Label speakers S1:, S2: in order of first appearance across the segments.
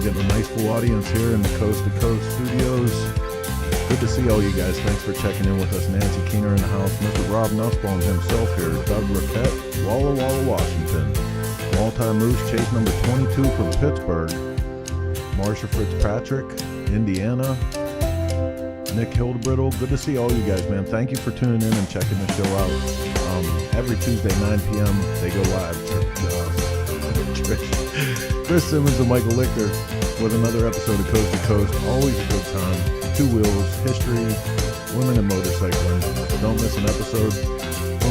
S1: getting a nice full audience here in the Coast to Coast studios. Good to see all you guys. Thanks for checking in with us. Nancy Keener in the house. Mr. Rob Nussbaum himself here. Doug Roquette, Walla Walla, Washington. Multi-Moose Chase number 22 from Pittsburgh. Marsha Fitzpatrick, Indiana. Nick Hildebrittle. Good to see all you guys, man. Thank you for tuning in and checking the show out. Every Tuesday, 9 p.m., they go live. Chris Simmons and Michael Lichter with another episode of Coast to Coast. Always a good time. Two wheels, history, women and motorcycling. Don't miss an episode.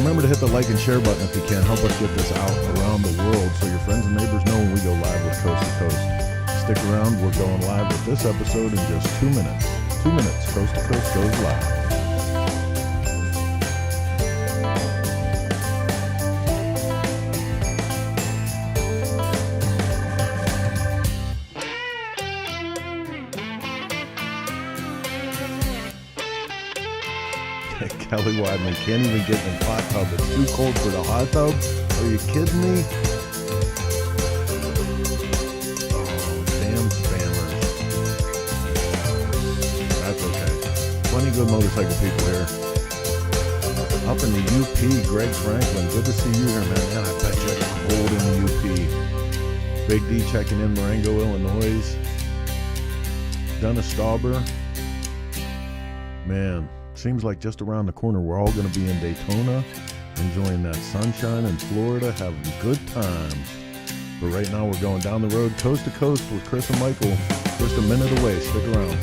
S1: Remember to hit the like and share button if you can. Help us get this out around the world so your friends and neighbors know when we go live with Coast to Coast. Stick around. We're going live with this episode in just 2 minutes. 2 minutes. Coast to Coast goes live. Kelly Weidman can't even get in the hot tub. It's too cold for the hot tub. Are you kidding me? Oh, damn spammers. That's okay. Plenty of good motorcycle people here. Up in the UP, Greg Franklin. Good to see you here, man. Man, I bet you it's cold in the UP. Big D checking in Marengo, Illinois. Dennis Stauber. Man. Seems like just around the corner we're all going to be in Daytona, enjoying that sunshine in Florida, having good times. But right now we're going down the road coast to coast with Chris and Michael. Just a minute away. Stick around.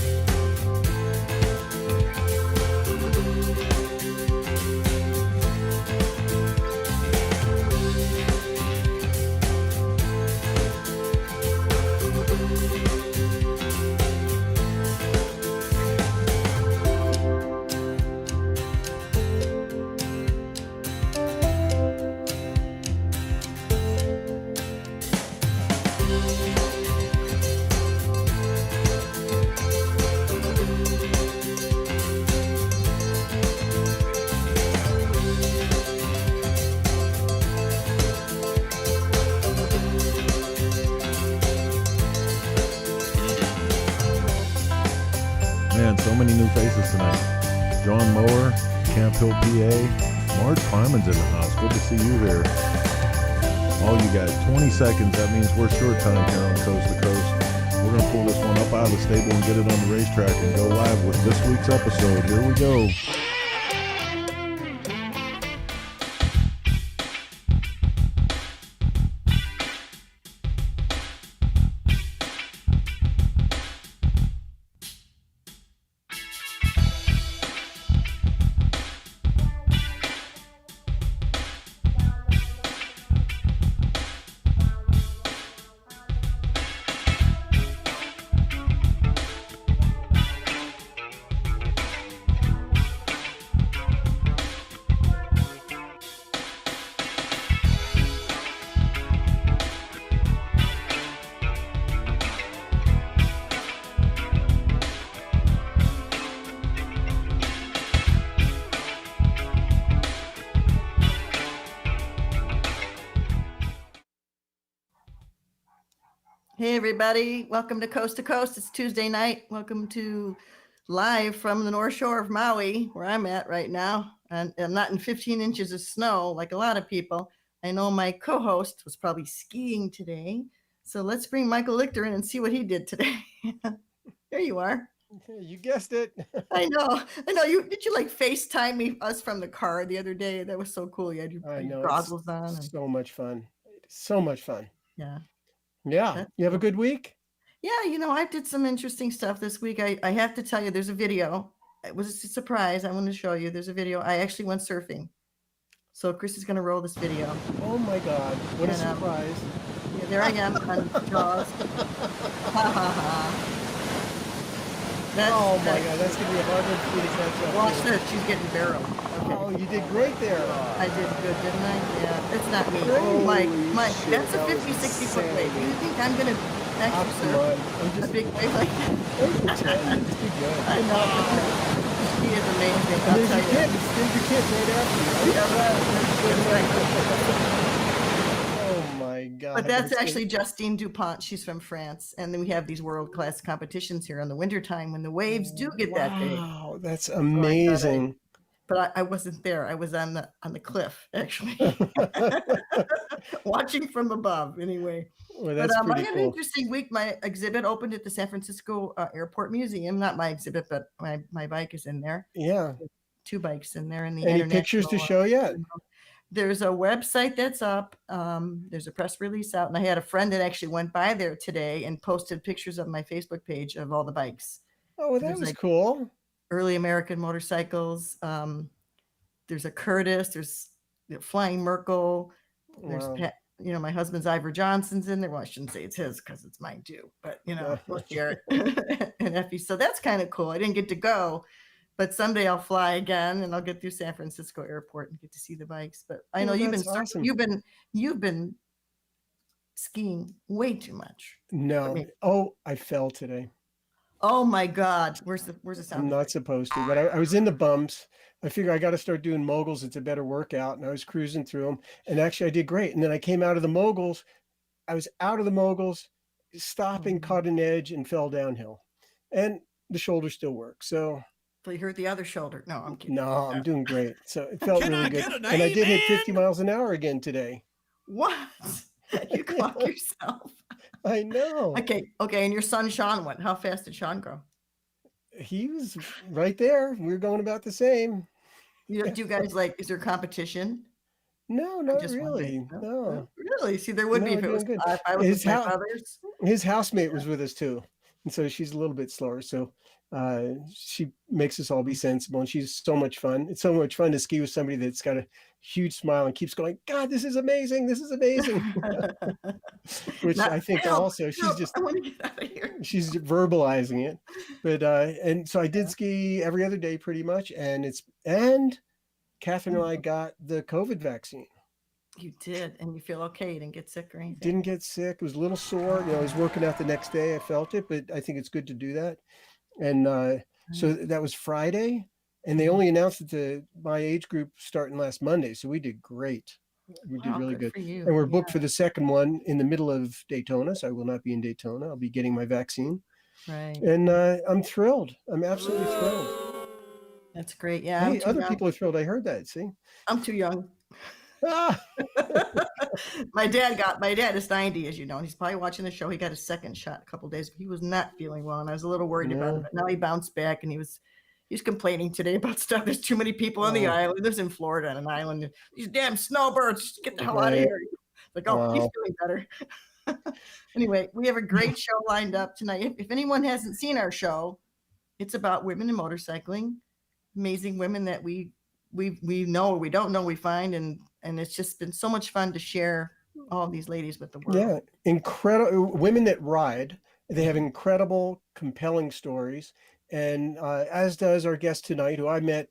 S1: So many new faces tonight. John Mower, Camp Hill, PA. Marge Climon's in the house. Good to see you here. All you guys, 20 seconds. That means we're short time here on Coast to Coast. We're going to pull this one up out of the stable and get it on the racetrack and go live with this week's episode. Here we go.
S2: Hey everybody, welcome to Coast. It's Tuesday night. Welcome to live from the North Shore of Maui, where I'm at right now. And I'm not in 15 inches of snow like a lot of people. I know my co-host was probably skiing today. So let's bring Michael Lichter in and see what he did today. There you are.
S3: You guessed it.
S2: I know. Did you like FaceTime us from the car the other day? That was so cool. You had your goggles on. And...
S3: So much fun. So much fun.
S2: Yeah.
S3: Yeah. You have a good week?
S2: Yeah, I did some interesting stuff this week. I have to tell you, there's a video. It was a surprise. I want to show you. There's a video. I actually went surfing. So Chris is going to roll this video.
S3: Oh my God. What a surprise.
S2: Yeah, there I am on Jaws. Ha ha ha.
S3: Oh my God, that's going to be hard for you to catch up.
S2: Watch this. She's getting barreled. Okay.
S3: Oh, you did great there.
S2: I did good, didn't I? Yeah, it's not me. Oh, Mike, that's a 50, 60 foot wave. Do you think I'm going to actually surf a big wave like that? I know. He is amazing.
S3: There's your kids right after you.
S2: Yeah, right.
S3: Oh my God. God.
S2: But that's actually Justine Dupont. She's from France. And then we have these world-class competitions here in the wintertime when the waves do get that big.
S3: Wow, that's
S2: So
S3: amazing.
S2: but I wasn't there. I was on the cliff, actually, watching from above anyway.
S3: Well, that's
S2: I
S3: pretty
S2: had an
S3: cool.
S2: interesting week. My exhibit opened at the San Francisco Airport Museum. Not my exhibit, but my bike is in there.
S3: Yeah.
S2: 2 bikes in there. And the
S3: Any pictures to show yet?
S2: There's a website that's up. There's a press release out. And I had a friend that actually went by there today and posted pictures of my Facebook page of all the bikes.
S3: Oh, well, that
S2: There's
S3: was
S2: like
S3: cool.
S2: early American motorcycles. There's a Curtis. There's the Flying Merkle. There's
S3: Wow.
S2: my husband's Ivor Johnson's in there. Well, I shouldn't say it's his because it's mine too. But well, Jarrett and Effie. So that's kind of cool. I didn't get to go, but someday I'll fly again and I'll get through San Francisco Airport and get to see the bikes. But I know
S3: Well, that's awesome.
S2: you've been skiing way too much.
S3: No. Oh, I fell today.
S2: Oh my God. Where's the sound?
S3: I'm not supposed to, but I was in the bumps. I figure I got to start doing moguls. It's a better workout. And I was cruising through them. And actually I did great. And then I came out of the moguls. I was out of the moguls, stopping, caught an edge and fell downhill. And the shoulder still works. So
S2: you hurt the other shoulder. No, I'm kidding.
S3: No, I'm doing great. So it felt really good. And I did hit 50 miles an hour again today.
S2: What? You clock yourself.
S3: I know.
S2: Okay. And your son, Sean, went. How fast did Sean go?
S3: He was right there. We were going about the same.
S2: Do you guys is there competition?
S3: No, not really. No.
S2: Really? See, there would be if it was good. If I was with my brothers.
S3: His housemate was with us too. And so she's a little bit slower. So she makes us all be sensible, and she's so much fun. It's so much fun to ski with somebody that's got a huge smile and keeps going, God, this is amazing. This is amazing. Which I think also she's just,
S2: I want to get out of here.
S3: She's verbalizing it. But, and so I did ski every other day pretty much. And Catherine and I got the COVID vaccine.
S2: You did, and you feel okay. You didn't get sick or anything?
S3: Didn't get sick. It was a little sore. I was working out the next day. I felt it, but I think it's good to do that. And so that was Friday, and they only announced it my age group starting last Monday. So we did great. We did really good. And we're booked for the second one in the middle of Daytona. So I will not be in Daytona. I'll be getting my vaccine.
S2: Right.
S3: And I'm thrilled. I'm absolutely thrilled.
S2: That's great. Yeah.
S3: Hey, other people are thrilled. I heard that. See?
S2: I'm too young. My dad is 90, as you know, and he's probably watching the show. He got a second shot a couple of days, but he was not feeling well, and I was a little worried about him. But now he bounced back, and he's complaining today about stuff. There's too many people on the island. He lives in Florida on an island. These damn snowbirds, just get the hell out of here. He's feeling better. Anyway, we have a great show lined up tonight. If anyone hasn't seen our show, it's about women in motorcycling, amazing women that we know or we don't know, we find, and it's just been so much fun to share all of these ladies with the world.
S3: Yeah, incredible women that ride. They have incredible, compelling stories, and as does our guest tonight, who I met.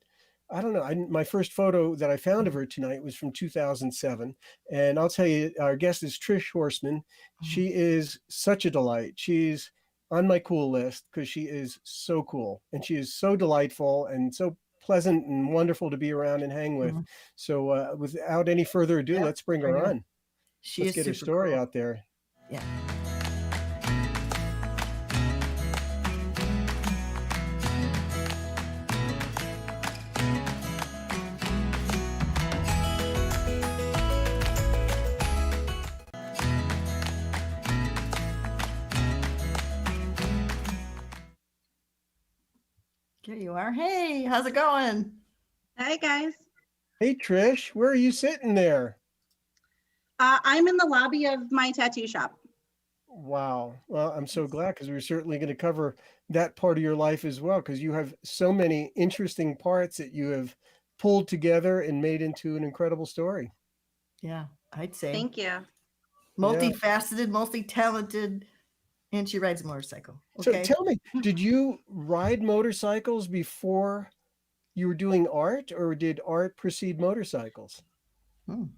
S3: I don't know. My first photo that I found of her tonight was from 2007, and I'll tell you, our guest is Trish Horstman. She is such a delight. She's on my cool list because she is so cool, and she is so delightful and so pleasant and wonderful to be around and hang with. So without any further ado, let's bring her on. Let's get her story out there.
S2: Yeah. Here you are. Hey, how's it going?
S4: Hi, guys.
S3: Hey, Trish, where are you sitting there?
S4: I'm in the lobby of my tattoo shop.
S3: Wow. Well, I'm so glad, because we're certainly going to cover that part of your life as well, because you have so many interesting parts that you have pulled together and made into an incredible story.
S2: Yeah, I'd say.
S4: Thank you.
S2: Multifaceted, multi-talented, and she rides a motorcycle. Okay?
S3: So tell me, did you ride motorcycles before you were doing art, or did art precede motorcycles?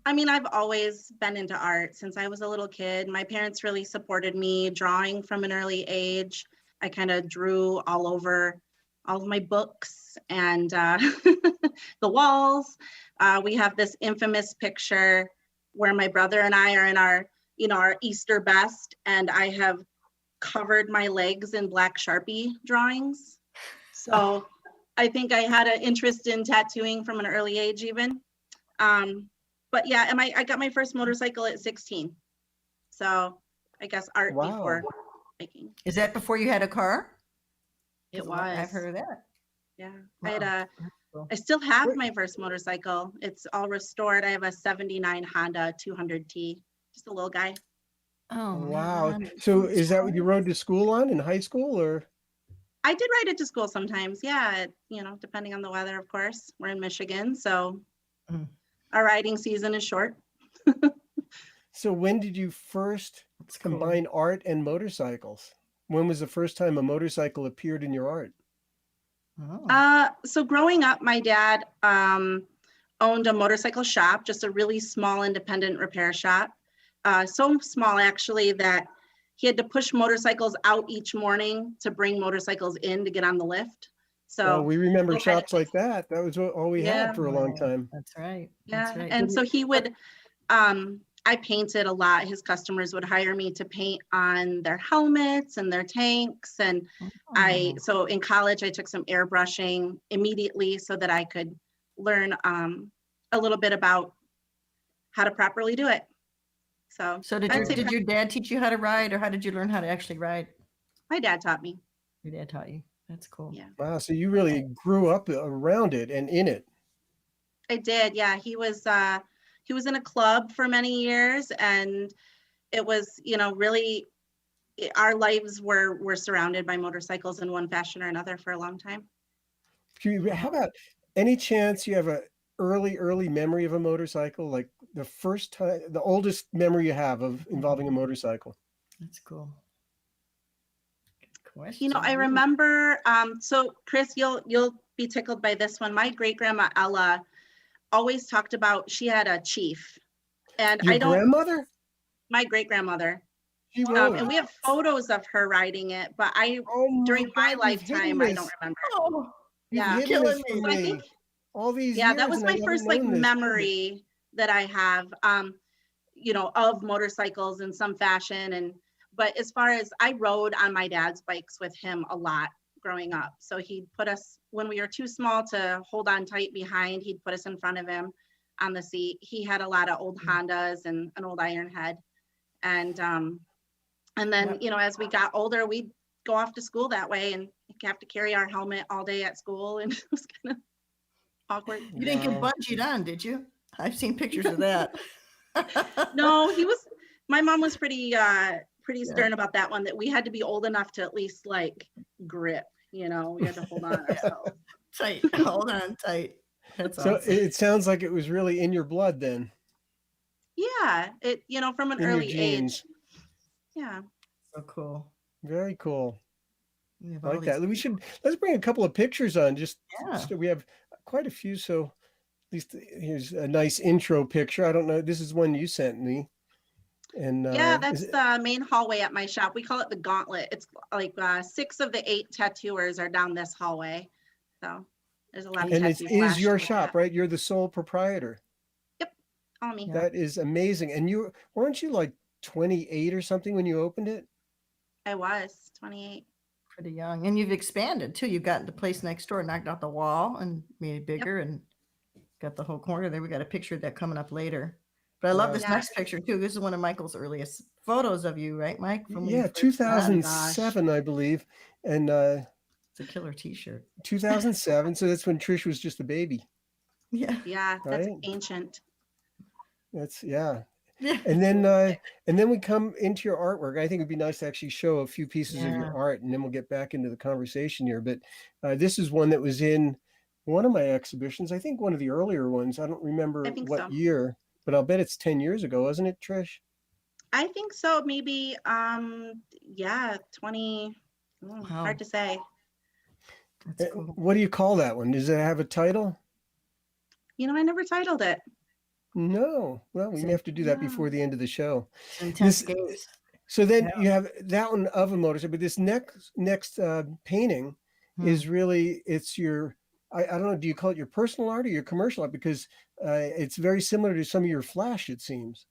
S4: I mean, I've always been into art since I was a little kid. My parents really supported me drawing from an early age. I kind of drew all over all of my books and the walls. We have this infamous picture where my brother and I are in our, our Easter best, and I have covered my legs in black Sharpie drawings. So I think I had an interest in tattooing from an early age even. But yeah, and I got my first motorcycle at 16. So I guess art before biking.
S2: Is that before you had a car?
S4: It was.
S2: I've heard of that.
S4: Yeah.
S2: Wow.
S4: I still have my first motorcycle. It's all restored. I have a 79 Honda 200T, just a little guy.
S2: Oh,
S3: wow.
S2: man.
S3: So is that what you rode to school on in high school, or?
S4: I did ride it to school sometimes. Yeah. Depending on the weather, of course. We're in Michigan, so our riding season is short.
S3: So when did you first combine art and motorcycles? When was the first time a motorcycle appeared in your art?
S4: So growing up, my dad owned a motorcycle shop, just a really small independent repair shop. So small actually that he had to push motorcycles out each morning to bring motorcycles in to get on the lift. So
S3: we remember shops like that. That was all we had for a long time.
S2: That's right.
S4: Yeah.
S2: That's right.
S4: And so he would, I painted a lot. His customers would hire me to paint on their helmets and their tanks. And so in college, I took some airbrushing immediately so that I could learn a little bit about how to properly do it. So
S2: did your dad teach you how to ride, or how did you learn how to actually ride?
S4: My dad taught me.
S2: Your dad taught you. That's cool.
S4: Yeah.
S3: Wow. So you really grew up around it and in it.
S4: I did. Yeah. He was in a club for many years, and it was, really our lives were surrounded by motorcycles in one fashion or another for a long time.
S3: How about any chance you have a early memory of a motorcycle, like the first time, the oldest memory you have of involving a motorcycle?
S2: That's cool. Good question.
S4: I remember, so Chris, you'll be tickled by this one. My great grandma Ella always talked about, she had a Chief, and
S3: grandmother?
S4: My great grandmother. And we have photos of her riding it, but during my lifetime, I don't remember.
S2: Oh,
S4: yeah,
S2: killing me.
S4: So I think
S3: all these years,
S4: that was my first memory that I have, of motorcycles in some fashion. But as far as, I rode on my dad's bikes with him a lot growing up. So he'd put us, when we were too small to hold on tight behind, he'd put us in front of him on the seat. He had a lot of old Hondas and an old Iron Head. And then, as we got older, we'd go off to school that way and have to carry our helmet all day at school. And it was kind of awkward.
S2: You didn't get bungeed on, did you? I've seen pictures of that.
S4: No, my mom was pretty stern about that one, that we had to be old enough to at least grip, we had to hold on ourselves.
S2: Tight, hold on tight. That's
S3: so
S2: awesome.
S3: It sounds like it was really in your blood then.
S4: Yeah, it, from an early age. Yeah.
S2: So cool.
S3: Very cool.
S2: I
S3: like that. Let's bring a couple of pictures on. We have quite a few. So at least here's a nice intro picture. I don't know. This is one you sent me. And
S4: that's the main hallway at my shop. We call it the Gauntlet. It's like 6 of the 8 tattooers are down this hallway. So there's a lot of tattoos.
S3: And it is your shop, right? You're the sole proprietor.
S4: Yep. All me.
S3: That is amazing. And weren't you like 28 or something when you opened it?
S4: I was 28.
S2: Pretty young. And you've expanded too. You've gotten the place next door, knocked out the wall and made it bigger, and got the whole corner there. We got a picture of that coming up later. But I love this next picture too. This is one of Michael's earliest photos of you, right, Mike? From
S3: 2007, I believe. And
S2: it's a killer t-shirt.
S3: 2007. So that's when Trish was just a baby.
S2: Yeah.
S4: Yeah, that's ancient.
S3: That's And then we come into your artwork. I think it'd be nice to actually show a few pieces of your art, and then we'll get back into the conversation here. But this is one that was in one of my exhibitions. I think one of the earlier ones. I don't remember what year, but I'll bet it's 10 years ago, wasn't it, Trish?
S4: I think so. Maybe 20. Wow. Hard to say.
S2: That's cool.
S3: What do you call that one? Does it have a title?
S4: I never titled it.
S3: No. Well, we may have to do that before the end of the show. So then you have that one of a motorcycle, but this next painting is really, it's your, I don't know, do you call it your personal art or your commercial art? Because it's very similar to some of your flash, it seems.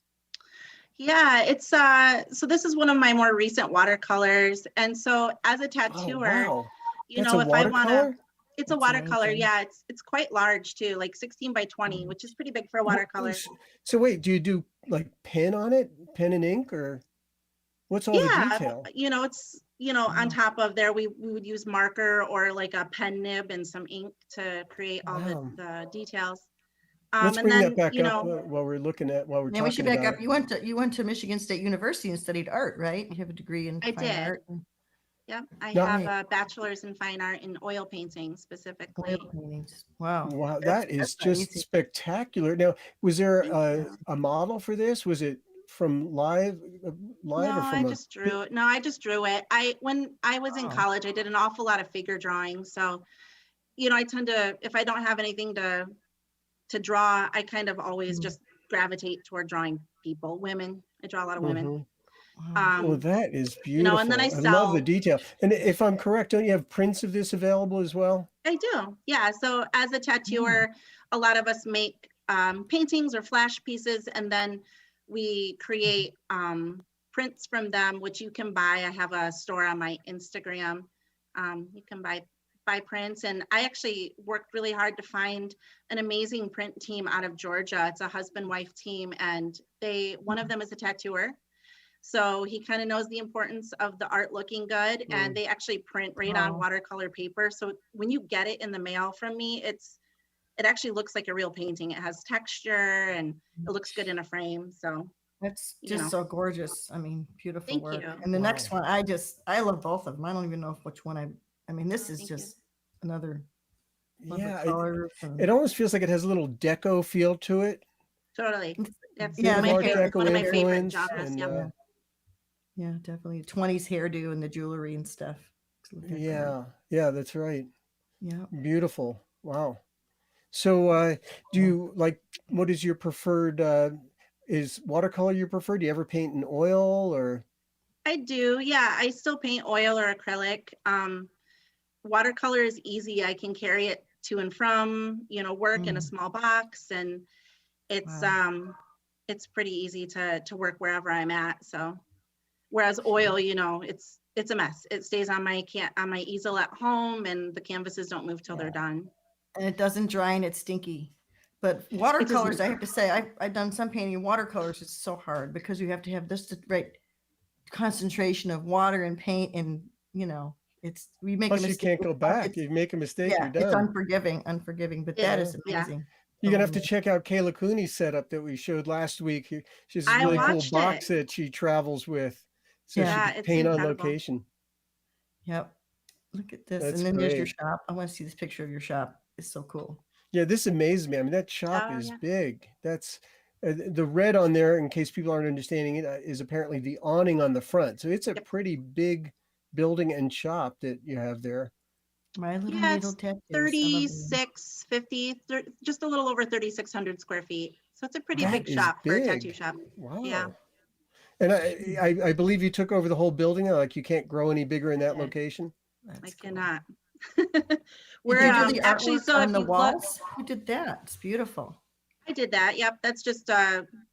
S4: Yeah, it's so this is one of my more recent watercolors. And so as a
S3: Oh,
S4: tattooer,
S3: wow.
S4: you
S3: That's a
S4: know, if I want to,
S3: watercolor?
S4: it's a
S2: That's
S4: watercolor.
S2: amazing.
S4: Yeah, it's quite large too, like 16 by 20, which is pretty big for a watercolor.
S3: So wait, do you do like pen on it? Pen and ink, or what's all the
S4: Yeah,
S3: detail?
S4: you know, it's, you know, on
S2: Wow.
S4: top of there, we would use marker or like a pen nib and some ink to create all
S3: Wow.
S4: the details.
S3: Let's
S4: And
S3: bring that
S4: then,
S3: back
S4: you
S3: up
S4: know,
S3: while we're
S2: Man, we should
S3: talking
S2: back
S3: about
S2: up.
S3: it.
S2: You went to Michigan State University and studied art, right? You have a degree in
S4: I
S2: fine
S4: did.
S2: art and
S4: Yeah, I
S3: Now,
S4: have
S2: right,
S4: a bachelor's in fine art in oil painting
S2: oil
S4: specifically.
S2: paintings. Wow,
S3: wow,
S2: that's
S3: that is
S2: not
S3: just
S2: easy.
S3: spectacular. Now, was there
S4: Thank you.
S3: a model for this? Was it from
S4: No,
S3: live or
S4: I
S3: from a
S4: just drew it. No, I just drew it. When I was in
S2: Wow.
S4: college, I did an awful lot of figure drawing. So, you know, I tend to, if I don't have anything to draw, I kind of always
S2: Mm.
S4: just gravitate toward drawing people, women. I draw a lot of women.
S3: Mhm.
S2: Wow.
S3: Well, that is
S4: You know, and then I
S3: beautiful. I love the
S4: sell.
S3: detail. And if I'm correct, don't you have prints of this available as well?
S4: I do. Yeah. So as a
S2: Yeah.
S4: tattooer, a lot of us make paintings or flash pieces, and then we create prints from them, which you can buy. I have a store on my Instagram. You can buy prints, and I actually worked really hard to find an amazing print team out of Georgia. It's a husband-wife team, and one of them is a tattooer. So he kind of knows the importance of the art looking good, and they actually print right on
S2: Wow.
S4: watercolor paper. So when you get it in the mail from me, it actually looks like a real painting. It has texture and it looks good in a frame. So,
S2: That's
S4: you
S2: just
S4: know,
S2: so gorgeous. I mean, beautiful
S4: thank
S2: work.
S4: you.
S2: And the next
S3: Wow.
S2: one, I love both of them. I don't even know which one I mean, this is
S4: Thank you.
S2: just another love the
S3: Yeah,
S2: colors
S3: it
S2: and
S3: almost feels like it has a little deco feel to it.
S4: Totally. That's
S3: Bit
S2: yeah,
S3: of
S2: the
S4: my
S3: Art
S2: hair,
S4: favorite,
S3: Deco
S4: one of my
S2: hair,
S4: favorite
S3: influence,
S4: genres.
S3: and
S4: Yep.
S2: yeah, definitely 20s hairdo and the jewelry and stuff. Look at that.
S3: yeah, that's right.
S2: Yeah.
S3: Beautiful. Wow. So, do you like, what is your preferred, is watercolor your preferred? Do you ever paint in oil or?
S4: I do. Yeah. I still paint oil or acrylic. Watercolor is easy. I can carry it to and from, you know, work in a
S2: Mm,
S4: small box, and it's
S2: wow.
S4: it's pretty easy to work wherever I'm at. So whereas oil, you know, it's a mess. It stays on my easel at home, and the canvases don't move till they're
S3: Yeah.
S4: done.
S2: And it doesn't dry and it's stinky. But
S4: It
S2: watercolors,
S4: doesn't.
S2: I have to say, I've done some painting in watercolors. It's so hard because you have to have this the right concentration of water and paint, and it's we make a
S3: Plus, you
S2: mistake.
S3: can't go back.
S2: It's
S3: You make a mistake, you're
S2: yeah, it's
S3: done.
S2: unforgiving. But
S4: It
S2: that
S4: is.
S2: is
S4: Yeah.
S2: amazing.
S3: You're gonna have
S2: So
S3: to check out Kayla Cooney's setup that we showed last week. She has this
S4: I
S3: really
S2: yeah,
S3: cool
S4: watched it.
S3: box that she travels with, so she
S2: yeah,
S4: Yeah,
S3: could
S4: it's
S3: paint on
S4: incredible.
S3: location.
S2: yep. Look at this,
S3: That's
S2: and then there's your
S3: great.
S2: shop. I want to see this picture of your shop. It's so cool.
S3: Yeah, this amazes me. I mean, that shop
S4: Oh
S3: is
S4: yeah.
S3: big. That's the red on there, in case people aren't understanding it, is apparently the awning on the front. So it's a
S4: Yep.
S3: pretty big building and shop that you have there.
S2: My little
S4: Yeah,
S2: needle
S4: it's
S2: tattoos. I love them.
S4: 3650, just a little over 3,600 square feet. So it's a pretty
S3: That
S4: big
S3: is
S4: shop for a tattoo
S3: big.
S4: shop. Yeah.
S3: Wow. And I believe you took over the whole building. Like you can't grow any bigger in that
S4: Yeah,
S3: location.
S4: I
S2: That's cool.
S4: cannot.
S2: Did
S4: We're
S2: you do the
S4: actually,
S2: artwork
S4: so
S2: on
S4: if
S2: the
S4: you look,
S2: walls? Who did that? It's beautiful.
S4: I did that. Yep, that's just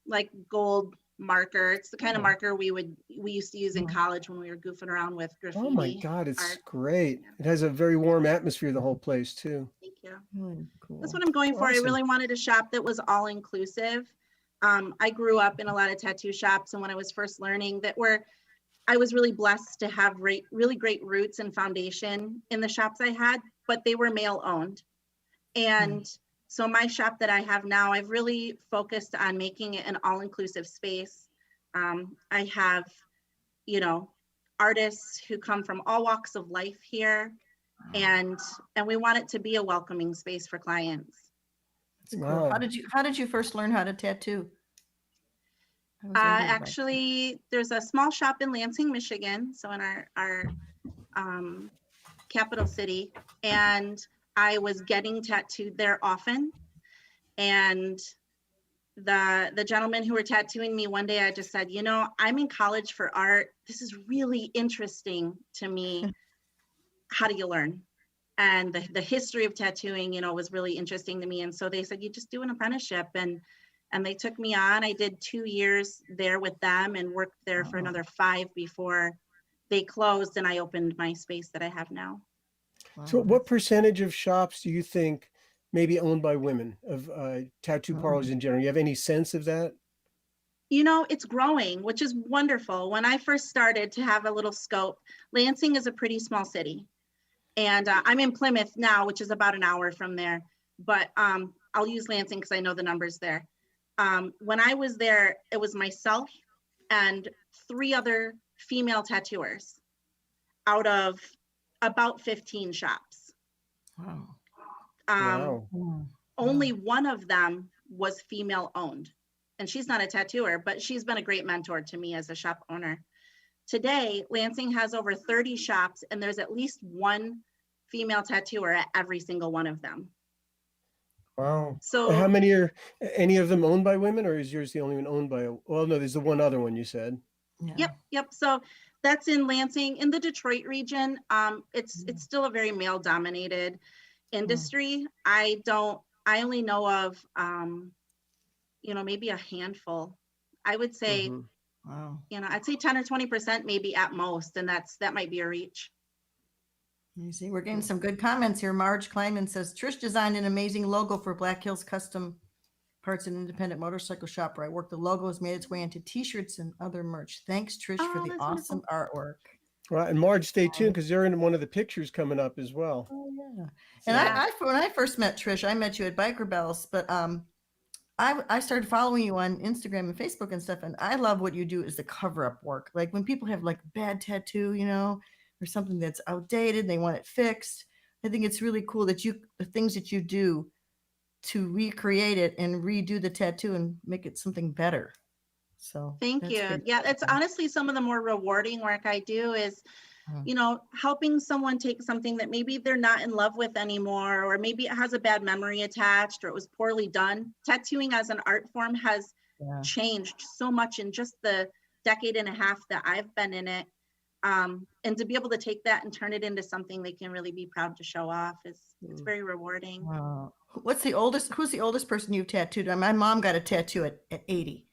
S4: like gold marker. It's the kind of
S3: Oh,
S4: marker we used to use in
S2: Mhm.
S4: college when we were goofing around with
S3: oh my
S4: graffiti
S3: God, it's
S4: art.
S3: great.
S4: Yeah,
S3: It has a very warm atmosphere, the whole place too.
S4: thank you.
S2: Really
S4: That's
S2: cool.
S4: what I'm going for. I
S3: Awesome.
S4: really wanted a shop that was all inclusive. I grew up in a lot of tattoo shops, and when I was first learning I was really blessed to have really great roots and foundation in the shops I had, but they were male owned. And so my shop that I have now, I've really focused on making it an all-inclusive space. I have, you know, artists who come from all walks of life here, and we want it to be a welcoming space for clients.
S2: That's cool.
S3: Wow.
S2: How did you first learn how to tattoo? How was that about?
S4: Actually, there's a small shop in Lansing, Michigan, so in our capital city, and I was getting tattooed there often. And the gentlemen who were tattooing me one day, I just said, you know, I'm in college for art. This is really interesting to me. How do you learn? And the history of tattooing, you know, was really interesting to me. And so they said, you just do an apprenticeship. And and they took me on. I did 2 years there with them and worked there for another 5 before they closed and I opened my space that I have now.
S3: So what percentage of shops do you think may be owned by women, of tattoo parlors in general? You have any sense of that?
S4: You know, it's growing, which is wonderful. When I first started to have a little scope, Lansing is a pretty small city. And I'm in Plymouth now, which is about an hour from there. But I'll use Lansing because I know the numbers there. When I was there, it was myself and 3 other female tattooers out of about 15 shops.
S2: Wow.
S3: Wow.
S4: Only one of them was female owned. And she's not a tattooer, but she's been a great mentor to me as a shop owner. Today, Lansing has over 30 shops, and there's at least one female tattooer at every single one of them.
S3: Wow.
S4: So
S3: how many are any of them owned by women, or is yours the only one owned by? Well, no, there's the one other one you said.
S2: Yeah.
S4: Yep. So that's in Lansing. In the Detroit region, it's still a very male dominated industry. I only know of maybe a handful. I would say,
S2: Wow.
S4: I'd say 10 or 20% maybe at most, and that might be a reach.
S2: You see, we're getting some good comments here. Marge Kleinman says, Trish designed an amazing logo for Black Hills Custom Parts and Independent Motorcycle Shop where I work. The logo has made its way into t-shirts and other merch. Thanks, Trish, for the
S4: that's
S2: awesome artwork.
S3: Right, and Marge, stay tuned because they're in one of the pictures coming up as well.
S2: Oh yeah. And when I first met Trish, I met you at Biker Bells, but I started following you on Instagram and Facebook and stuff, and I love what you do is the cover-up work. Like when people have like bad tattoo, or something that's outdated, they want it fixed. I think it's really cool that the things that you do to recreate it and redo the tattoo and make it something better. So
S4: thank you. Yeah, it's honestly some of the more rewarding work I do is, helping someone take something that maybe they're not in love with anymore, or maybe it has a bad memory attached, or it was poorly done. Tattooing as an art form has changed so much in just the decade and a half that I've been in it. And to be able to take that and turn it into something they can really be proud to show off it's very rewarding.
S2: Wow. Who's the oldest person you've tattooed? My mom got a tattoo at 80.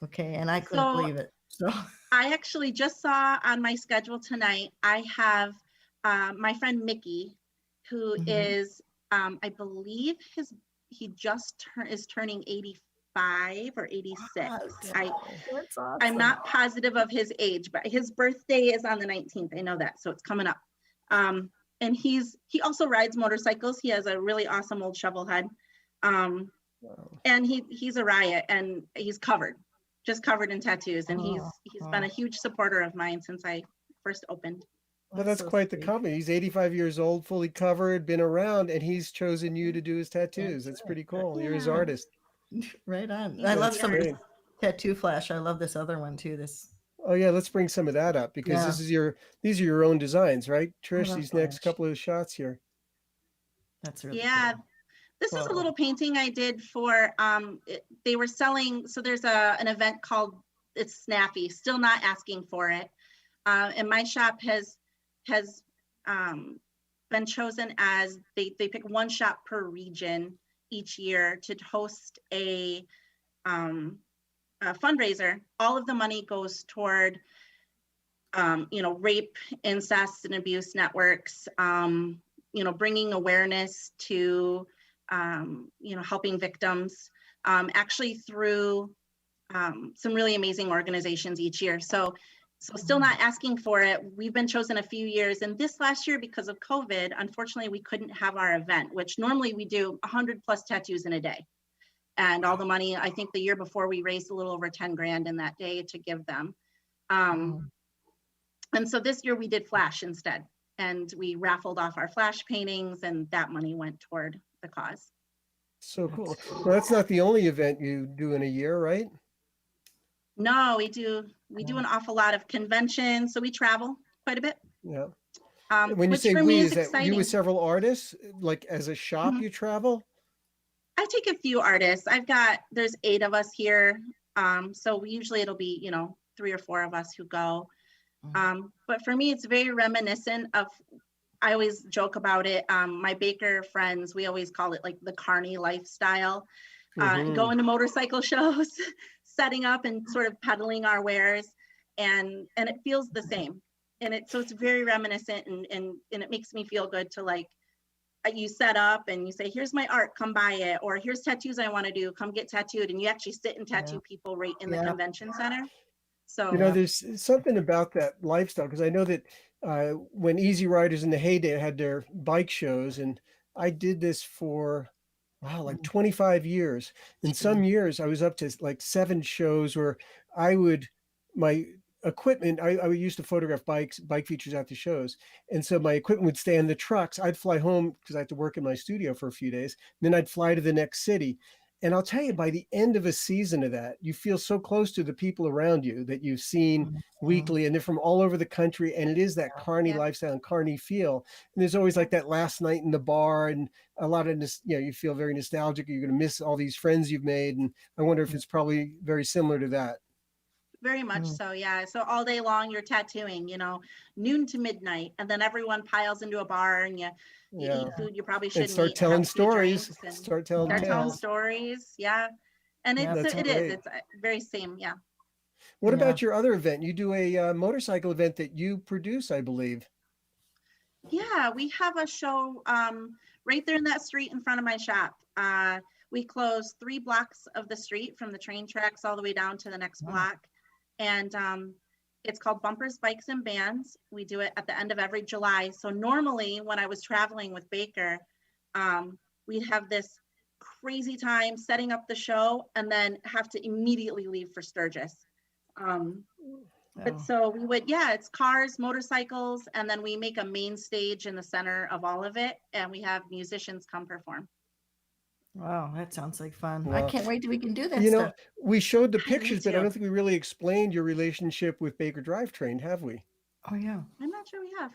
S2: Okay. And I couldn't believe it. So
S4: I actually just saw on my schedule tonight, I have my friend Mickey, who is, I believe he just is turning 85 or 86.
S2: That's awesome.
S4: I'm not positive of his age, but his birthday is on the 19th. I know that, so it's coming up. And he also rides motorcycles. He has a really awesome old shovel head. And he's a riot, and he's just covered in tattoos. And he's been a huge supporter of mine since I first opened.
S3: Well, that's so quite the company. He's 85 years old, fully covered, been around, and he's chosen you to do his tattoos. That's pretty cool. You're his artist.
S2: Right on. I love some of this tattoo flash. I love this other one too.
S3: Oh yeah, let's bring some of that up because these are your own designs, right, Trish? These next couple of shots here.
S2: That's really
S4: cool. This is a little painting I did for they were selling. So there's an event called it's Snappy. Still not asking for it, and my shop has been chosen as they pick one shop per region each year to host a fundraiser. All of the money goes toward rape, incest, and abuse networks, bringing awareness to helping victims, actually through some really amazing organizations each year. So still not asking for it. We've been chosen a few years, and this last year, because of COVID, unfortunately, we couldn't have our event, which normally we do 100+ tattoos in a day. And all the money, I think the year before we raised a little over 10 grand in that day to give them. And so this year we did flash instead, and we raffled off our flash paintings, and that money went toward the cause.
S3: So cool. Well, that's not the only event you do in a year, right?
S4: No, we do an awful lot of conventions, so we travel quite a bit.
S3: Yeah. When you say we, is that you with several artists, like as a shop you travel?
S4: I take a few artists. There's 8 of us here. So usually it'll be, 3 or 4 of us who go. But for me, it's very reminiscent of, I always joke about it. My baker friends, we always call it like the carny lifestyle. going to motorcycle shows, setting up and sort of peddling our wares, and it feels the same. And so it's very reminiscent, and it makes me feel good to like, you set up and you say, here's my art, come buy it, or here's tattoos I want to do, come get tattooed, and you actually sit and tattoo people right in the convention center. So
S3: there's something about that lifestyle, because I know that when Easy Riders in the heyday had their bike shows, and I did this for like 25 years. In some years I was up to like 7 shows where my equipment, I used to photograph bike features at the shows, and so my equipment would stay in the trucks. I'd fly home because I had to work in my studio for a few days, then I'd fly to the next city. And I'll tell you, by the end of a season of that, you feel so close to the people around you that you've seen weekly, and they're from all over the country. And it is that carny lifestyle and carny feel. And there's always like that last night in the bar, and a lot of this, you feel very nostalgic. You're going to miss all these friends you've made. And I wonder if it's probably very similar to that.
S4: Very much so, yeah. So all day long you're tattooing, noon to midnight, and then everyone piles into a bar, and you eat food you probably shouldn't
S3: and start
S4: eat,
S3: telling stories.
S4: Start telling stories, yeah. And it's very same, yeah.
S3: What about your other event? You do a motorcycle event that you produce, I believe.
S4: Yeah, we have a show right there in that street in front of my shop. We close 3 blocks of the street from the train tracks all the way down to the next block. And it's called Bumpers, Bikes, and Bands. We do it at the end of every July. So normally when I was traveling with Baker, we'd have this crazy time setting up the show and then have to immediately leave for Sturgis. But so we would, it's cars, motorcycles, and then we make a main stage in the center of all of it, and we have musicians come perform.
S2: Wow, that sounds like fun.
S3: Wow.
S2: I can't wait till we can do that stuff.
S3: We showed the pictures, but I
S2: too.
S3: don't think we really explained your relationship with Baker Drivetrain, have we?
S2: Oh, yeah.
S4: I'm not sure we have.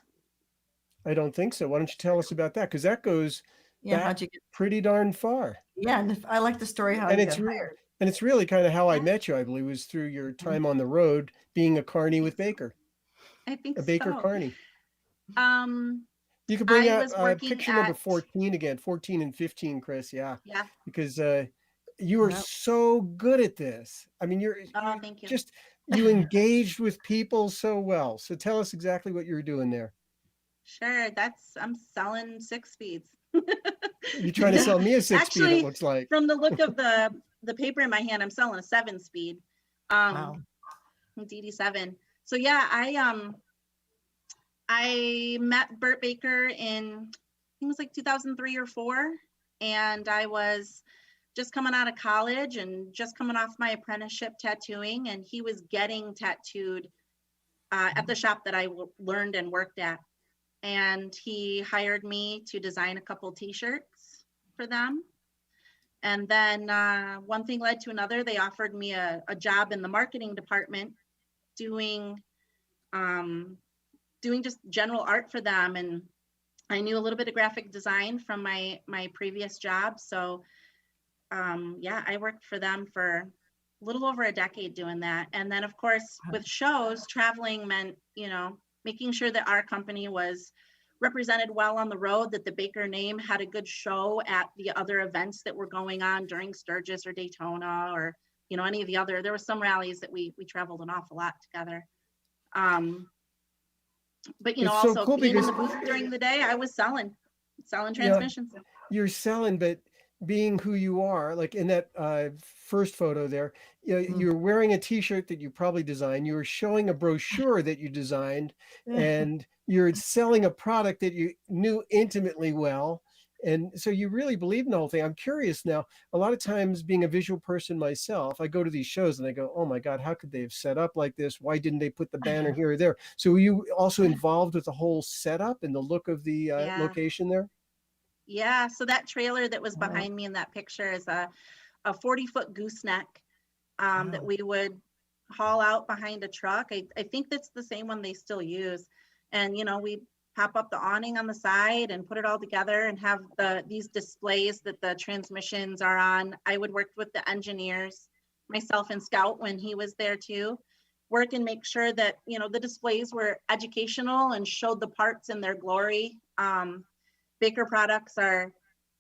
S3: I don't think so. Why don't you tell us about that? Because that goes
S2: how'd you get
S3: pretty darn far.
S2: Yeah, and I like the story how you got hired.
S3: And it's really kind of how I met you, I believe, was through your time on the road being a carny with Baker.
S4: I think
S3: a Baker
S4: so.
S3: Carney. You could bring out picture number 14 again, 14 and 15, Chris. Yeah. Because you are so good at this. I mean,
S4: thank you.
S3: You engaged with people so well. So tell us exactly what you were doing there.
S4: Sure. I'm selling 6-speeds.
S3: You're trying to sell me a 6-speed, it looks like.
S4: From the look of the paper in my hand, I'm selling a 7-speed.
S2: Wow.
S4: DD7. So yeah, I met Burt Baker in, I think it was like 2003 or 4. And I was just coming out of college and just coming off my apprenticeship tattooing. And he was getting tattooed at the shop that I learned and worked at. And he hired me to design a couple t-shirts for them. And then one thing led to another. They offered me a job in the marketing department doing just general art for them. And I knew a little bit of graphic design from my previous job. So I worked for them for a little over a decade doing that. And then of course, with shows, traveling meant, making sure that our company was represented well on the road, that the Baker name had a good show at the other events that were going on during Sturgis or Daytona or, any of the other, there were some rallies that we traveled an awful lot together. But, also so cool being in the booth during the day, I was selling transmissions.
S3: You're selling, but being who you are, like in that first photo there, you're wearing a t-shirt that you probably designed. You were showing a brochure that you designed, and you're selling a product that you knew intimately well. And so you really believe in the whole thing. I'm curious now, a lot of times being a visual person myself, I go to these shows and I go, oh my God, how could they have set up like this? Why didn't they put the banner here or there? So were you also involved with the whole setup and the look of the location there?
S4: Yeah, so that trailer that was behind me in that picture is a 40-foot gooseneck that we would haul out behind a truck. I think that's the same one they still use. And, we pop up the awning on the side and put it all together and have these displays that the transmissions are on. I would work with the engineers, myself and Scout when he was there too, work and make sure that, the displays were educational and showed the parts in their glory. Baker products they're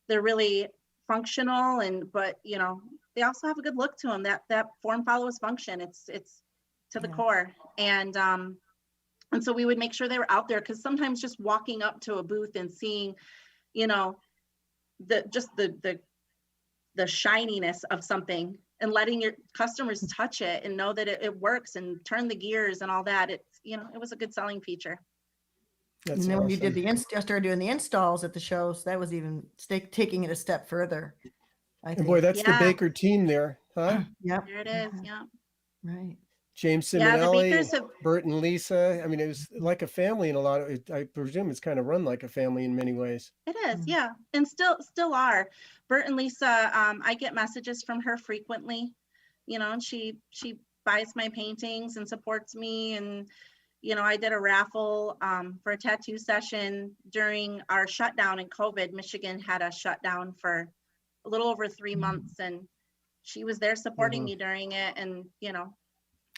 S4: really functional, but they also have a good look to them. That form follows function. It's to the core. And so we would make sure they were out there, because sometimes just walking up to a booth and seeing, the shininess of something, and letting your customers touch it and know that it works and turn the gears and all that, it was a good selling feature.
S3: That's
S2: and then when you
S3: awesome.
S2: did started doing the installs at the shows, that was even taking it a step further, I
S3: And
S2: think.
S3: boy, that's the
S4: Yeah.
S3: Baker team there, huh?
S2: Yep.
S4: There it is. Yeah.
S2: Right.
S3: James
S4: Yeah, the
S3: Simonelli,
S4: Bakers have,
S3: Bert and Lisa. I mean, it was like a family in a lot of. I presume it's kind of run like a family in many ways.
S4: it is, yeah, and still are. Bert and Lisa, I get messages from her frequently, and she buys my paintings and supports me. And I did a raffle for a tattoo session during our shutdown in COVID. Michigan had a shutdown for a little over 3 months, and she was there supporting me during it. And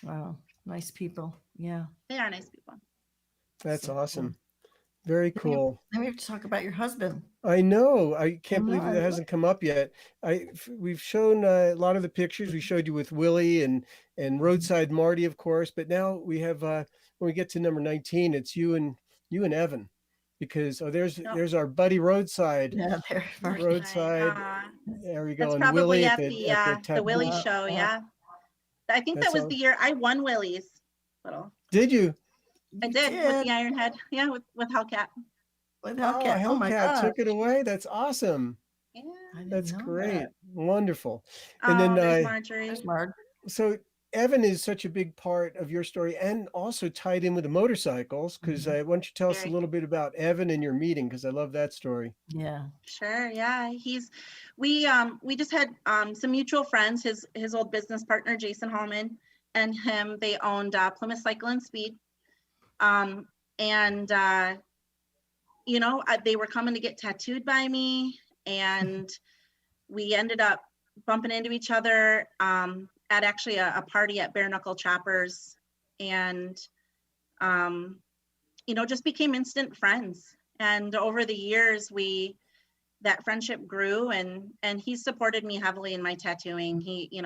S2: Wow. Nice people. Yeah.
S4: they are nice people.
S3: That's
S2: So
S3: awesome. Very cool.
S2: Then we have to talk about your husband.
S3: I know. I can't believe
S2: know.
S3: that hasn't come up yet. We've shown a lot of the pictures. We showed you with Willie and Roadside Marty, of course. But now we have when we get to number 19, it's you and Evan, because there's our buddy Roadside.
S2: Yeah, there. Marty.
S3: Roadside.
S4: Aw.
S3: There we go.
S4: That's
S3: And
S4: probably
S3: Willie
S4: at
S3: the
S4: the Willie
S3: tattoo.
S4: show. Yeah. I think that
S3: That's
S4: was
S3: all.
S4: the year I won Willie's. Little.
S3: Did you?
S4: I did with the Iron Head. Yeah, with Hellcat.
S2: With
S3: Oh,
S2: Hellcat. Oh my
S3: Hellcat
S2: God.
S3: took it away. That's awesome.
S4: Yeah.
S2: I didn't
S3: That's
S2: know
S3: great.
S2: that.
S3: Wonderful.
S4: Oh,
S3: And then
S4: there's Marjorie.
S2: There's Marg.
S3: so Evan is such a big part of your story, and also tied in with the motorcycles, because why don't you tell us a
S4: Very.
S3: little bit about Evan and your meeting, because I love that story.
S2: Yeah.
S4: Sure. Yeah. We just had some mutual friends. His old business partner, Jason Hallman, and him, they owned Plymouth Cycle and Speed. They were coming to get tattooed by me, and we ended up bumping into each other at actually a party at Bare Knuckle Choppers, and just became instant friends. And over the years, that friendship grew, and he supported me heavily in my tattooing. He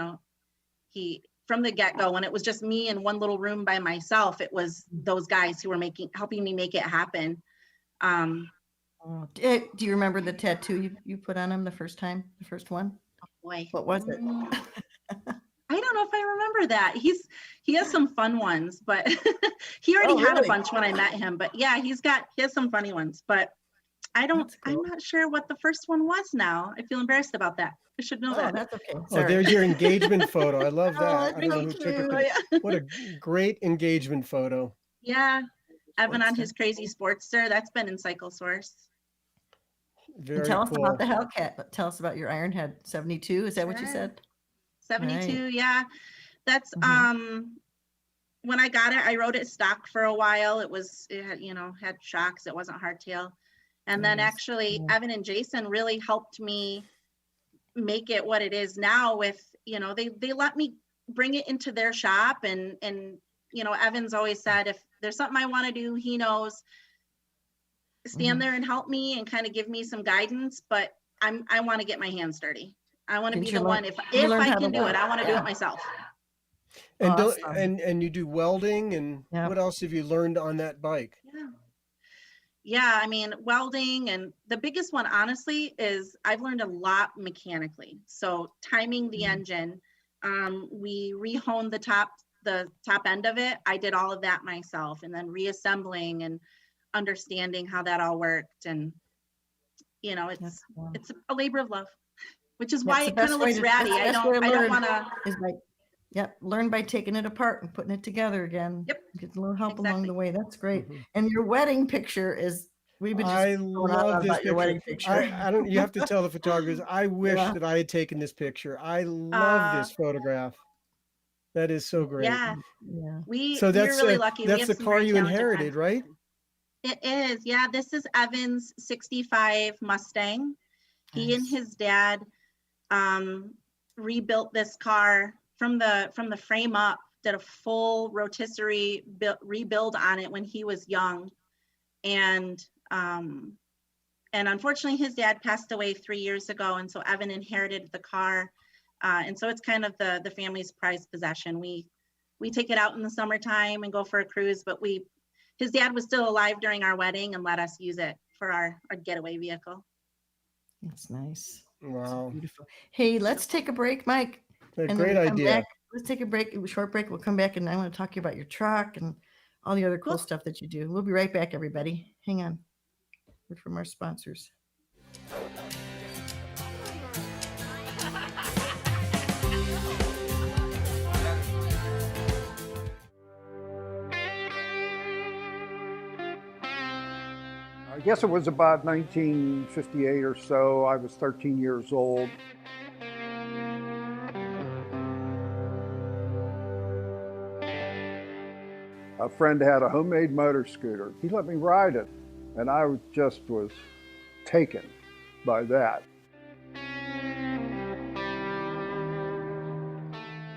S4: from the get-go, when it was just me in one little room by myself, it was those guys who were helping me make it happen.
S2: Do you remember the tattoo you put on him the first one?
S4: Boy,
S2: What was it?
S4: I don't know if I remember that. He has some fun ones, but he already had
S2: really?
S4: a bunch when I met him. But yeah, he has some funny ones, but I'm not sure what the first one was now. I feel embarrassed about that. I should know that.
S2: That's okay.
S3: Oh,
S2: Sorry.
S3: there's your engagement photo. I love that. I don't know who
S2: thank
S3: took
S2: you.
S3: it. What a great engagement photo.
S4: Yeah. Evan on his crazy Sportster. That's been in Cycle Source.
S3: Very
S2: And tell us
S3: cool.
S2: about the Hellcat. Tell us about your Ironhead 72. Is that what you
S4: Sure.
S2: said?
S4: 72.
S2: Right.
S4: Yeah. That's when I got it, I rode it stock for a while. It had shocks. It wasn't hardtail. And then
S2: Nice.
S4: actually
S2: Yeah.
S4: Evan and Jason really helped me make it what it is now. With, they let me bring it into their shop, and Evan's always said, if there's something I want to do, he knows, stand there and help me and kind of give me some guidance, but I want to get my hands dirty. I want to be the one, if I can do it, I want to do it myself.
S3: And
S2: Awesome.
S3: and you do welding, and
S2: Yeah.
S3: what else have you learned on that bike?
S4: Yeah, I mean, welding, and the biggest one, honestly, is I've learned a lot mechanically. So timing the engine, we rehoned the top end of it. I did all of that myself, and then reassembling and understanding how that all worked. And it's a labor of love, which is why it kind of looks ratty. I don't want to.
S2: Learn by taking it apart and putting it together again.
S4: Yep.
S2: Get a little help along
S4: Exactly.
S2: the way. That's great.
S3: Mhm.
S2: And your wedding picture is, we've been just
S3: I
S2: going on
S3: love this
S2: about your wedding
S3: picture.
S2: picture.
S3: I don't. You have to tell the photographers. I wish
S2: Yeah.
S3: that I had taken this picture. I love this photograph. That is so great.
S4: Yeah,
S2: Yeah.
S3: So
S4: we're really lucky. We
S3: That's
S4: have
S3: the
S4: some
S3: car
S4: very
S3: you
S4: talented
S3: inherited,
S4: friends.
S3: right?
S4: It is. Yeah, this is Evan's 65 Mustang. He and
S2: Nice.
S4: his dad rebuilt this car from the frame up, did a full rotisserie rebuild on it when he was young. And And unfortunately, his dad passed away 3 years ago. And so Evan inherited the car. And so it's kind of the family's prized possession. We take it out in the summertime and go for a cruise, but his dad was still alive during our wedding and let us use it for our getaway vehicle.
S2: That's nice.
S3: Wow.
S2: That's beautiful. Hey, let's take a break, Mike.
S3: A
S2: And
S3: great
S2: then we'll come
S3: idea.
S2: back. Let's take a break, a short break. We'll come back and I want to talk to you about your truck and all the other cool
S4: Cool.
S2: stuff that you do. We'll be right back, everybody. Hang on. Word from our sponsors.
S5: I guess it was about 1958 or so. I was 13 years old. A friend had a homemade motor scooter. He let me ride it, and I just was taken by that.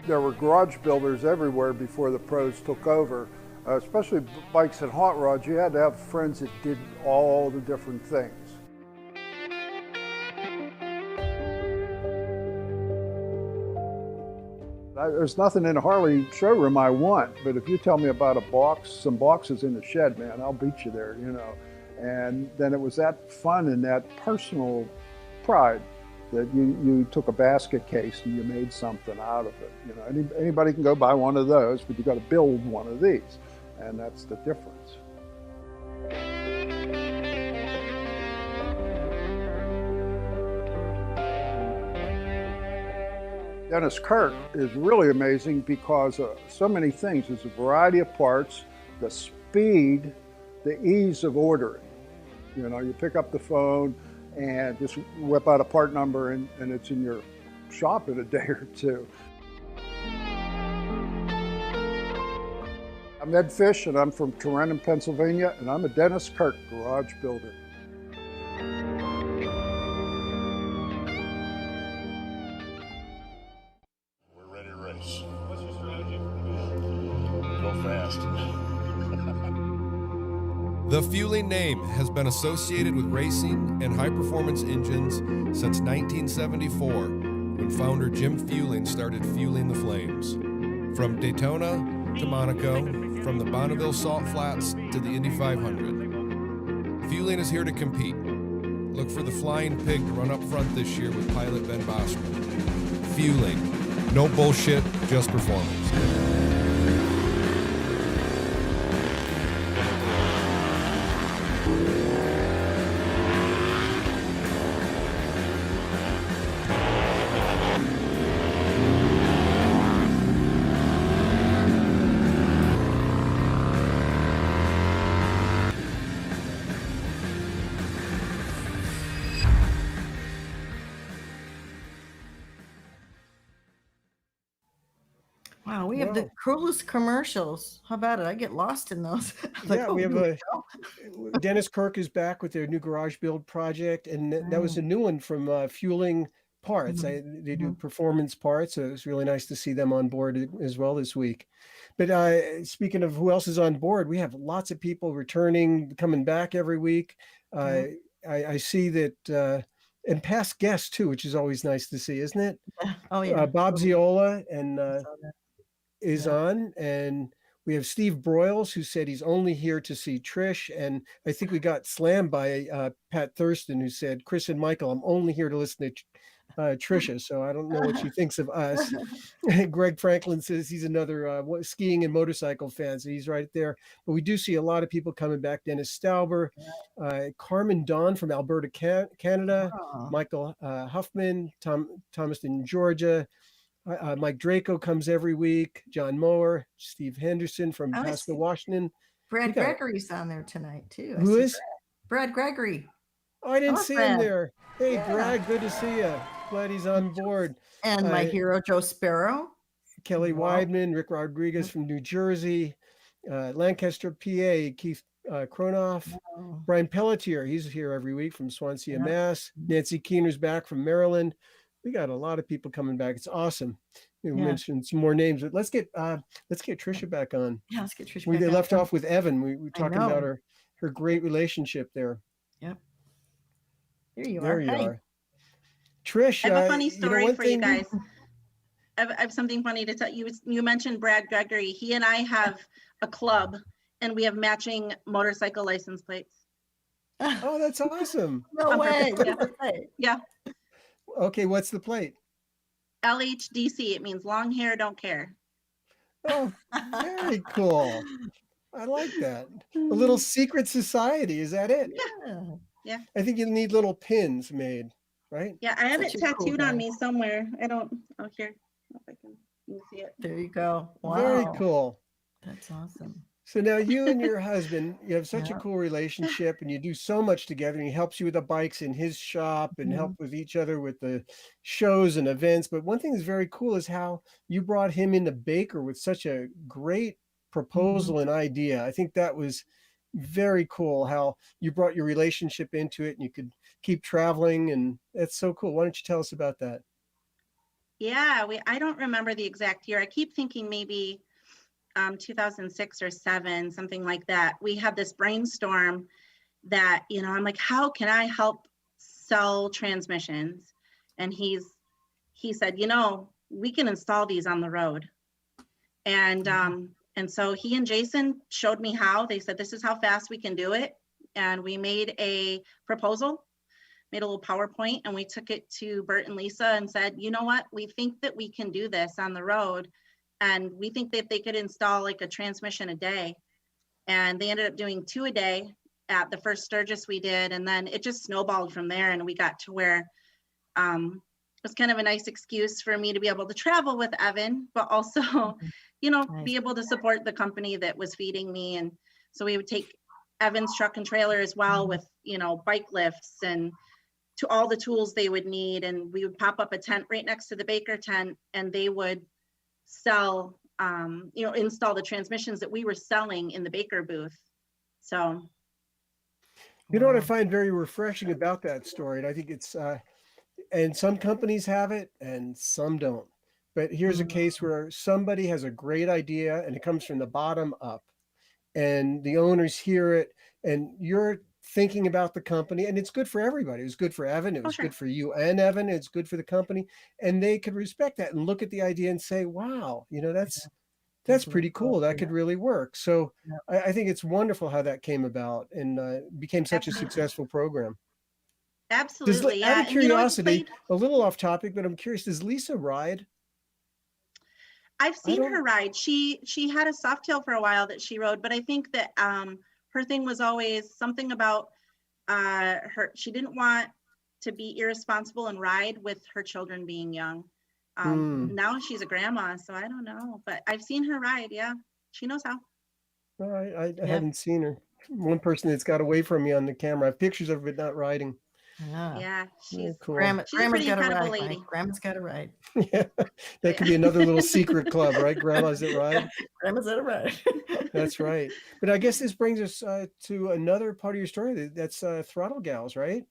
S5: There were garage builders everywhere before the pros took over. Especially bikes and hot rods, you had to have friends that did all the different things. There's nothing in a Harley showroom I want, but if you tell me about a box, some boxes in the shed, man, I'll beat you there, you know. And then it was that fun and that personal pride that you took a basket case and you made something out of it. You know, anybody can go buy one of those, but you got to build one of these. And that's the difference. Dennis Kirk is really amazing because so many things. There's a variety of parts, the speed, the ease of ordering. You know, you pick up the phone and just whip out a part number and it's in your shop in a day or two. I'm Ed Fish, and I'm from Corinne, Pennsylvania, and I'm a Dennis Kirk garage builder.
S6: We're ready to race. What's your strategy? Go fast.
S7: The Fueling name has been associated with racing and high-performance engines since 1974, when founder Jim Fueling started fueling the flames. From Daytona to Monaco, from the Bonneville Salt Flats to the Indy 500. Fueling is here to compete. Look for the Flying Pig to run up front this year with pilot Ben Bosman. Fueling. No bullshit, just performance.
S2: Wow, we have the coolest commercials. How about it? I get lost in those.
S3: Yeah, we have Dennis Kirk is back with their new garage build project, and that was a new one from Fueling Parts. They do performance parts, so it's really nice to see them on board as well this week. But speaking of who else is on board, we have lots of people returning, coming back every week. I see that, and past guests too, which is always nice to see, isn't it?
S2: Oh yeah,
S3: Bob Ziola and is on, and we have Steve Broyles, who said he's only here to see Trish, and I think we got slammed by Pat Thurston, who said, Chris and Michael, I'm only here to listen to Trisha, so I don't know what she thinks of us. Greg Franklin says he's another skiing and motorcycle fan, so he's right there. But we do see a lot of people coming back. Dennis Stauber, Carmen Dawn from Alberta, Canada, Michael Huffman, Thomaston, Georgia, Mike Draco comes every week, John Mower, Steve Henderson from Pasco, Washington.
S2: Brad Gregory's on there tonight too.
S3: Who is?
S2: Brad Gregory.
S3: Oh, I didn't see him there. Hey, Brad, good to see you. Glad he's on board.
S2: And my hero, Joe Sparrow.
S3: Kelly Weidman, Rick Rodriguez from New Jersey, Lancaster, PA, Keith Kronoff, Brian Pelletier, he's here every week from Swansea, Mass. Nancy Keener's back from Maryland. We got a lot of people coming back. It's awesome. We mentioned some more names, but let's get Trisha back on.
S2: Yeah, let's get Trisha
S3: back. They left
S2: on.
S3: off with Evan. We were talking about her great relationship there.
S2: Yep. Here you
S3: There
S2: are.
S3: you
S2: Hi.
S3: are. Trish,
S4: I have a funny
S3: you know,
S4: story
S3: one
S4: for you
S3: thing,
S4: guys. I have something funny to tell you. You mentioned Brad Gregory. He and I have a club, and we have matching motorcycle license plates.
S3: oh, that's awesome.
S2: No
S4: On
S2: way.
S4: purpose,
S2: What
S4: yeah.
S2: does it say?
S4: Yeah,
S3: Okay, what's the plate?
S4: LHDC. It means long hair, don't care.
S3: Oh, very cool. I like that. A little secret society, is that it?
S2: Yeah.
S3: I think you need little pins made, right?
S4: Yeah, I have
S2: Such
S4: it
S2: a cool
S4: tattooed on
S2: guy.
S4: me somewhere. I don't. Oh, here. If I can, you can see it.
S2: There you go. Wow.
S3: Very cool.
S2: That's awesome.
S3: So now you and your husband, you have such a
S2: Yeah.
S3: cool relationship and you do so much together and he helps you with the bikes in his shop and
S2: Mhm.
S3: help with each other with the shows and events. But one thing that's very cool is how you brought him into Baker with such a great proposal and idea. I think that was very cool how you brought your relationship into it and you could keep traveling, and that's so cool. Why don't you tell us about that?
S4: Yeah, I don't remember the exact year. I keep thinking maybe 2006 or 7, something like that. We had this brainstorm that, I'm like, how can I help sell transmissions? And he said, we can install these on the road. And so he and Jason showed me how. They said, this is how fast we can do it. And we made a proposal, made a little PowerPoint, and we took it to Bert and Lisa and said, you know what, we think that we can do this on the road. And we think that they could install like a transmission a day. And they ended up doing 2 a day at the first Sturgis we did. And then it just snowballed from there. And we got to where it was kind of a nice excuse for me to be able to travel with Evan, but also,
S2: Nice.
S4: be able to support the company that was feeding me. And so we would take Evan's truck and trailer as well with, bike lifts and to all the tools they would need. And we would pop up a tent right next to the Baker tent, and they would sell, install the transmissions that we were selling in the Baker booth. So.
S3: You know what I find very refreshing about that story, and I think it's, and some companies have it and some don't. But here's a case where somebody has a great idea and it comes from the bottom up, and the owners hear it, and you're thinking about the company, and it's good for everybody. It was good for Evan. It was
S4: sure.
S3: good for you and Evan. It's good for the company, and they could respect that and look at the idea and say, wow, that's pretty cool. That could really work. So I think it's wonderful how that came about and became such a successful program.
S4: Absolutely.
S3: Out of
S4: And,
S3: curiosity, a little off topic, but I'm curious, does Lisa ride?
S4: I've seen her ride. She had a Softail for a while that she rode, but I think that her thing was always something about she didn't want to be irresponsible and ride with her children being young. Now she's a grandma, so I don't know, but I've seen her ride. Yeah, she knows how.
S3: Well, I haven't seen her. One person that's got away from me on the camera. I have pictures of her, but not riding.
S4: Yeah, she's
S3: cool.
S4: She's a pretty incredible lady.
S2: Mike. Grandma's got a ride.
S3: Yeah, that could be another little secret club, right? Grandma's that ride.
S2: Grandma's got a ride.
S3: That's right. But I guess this brings us to another part of your story. That's Throttle Gals, right?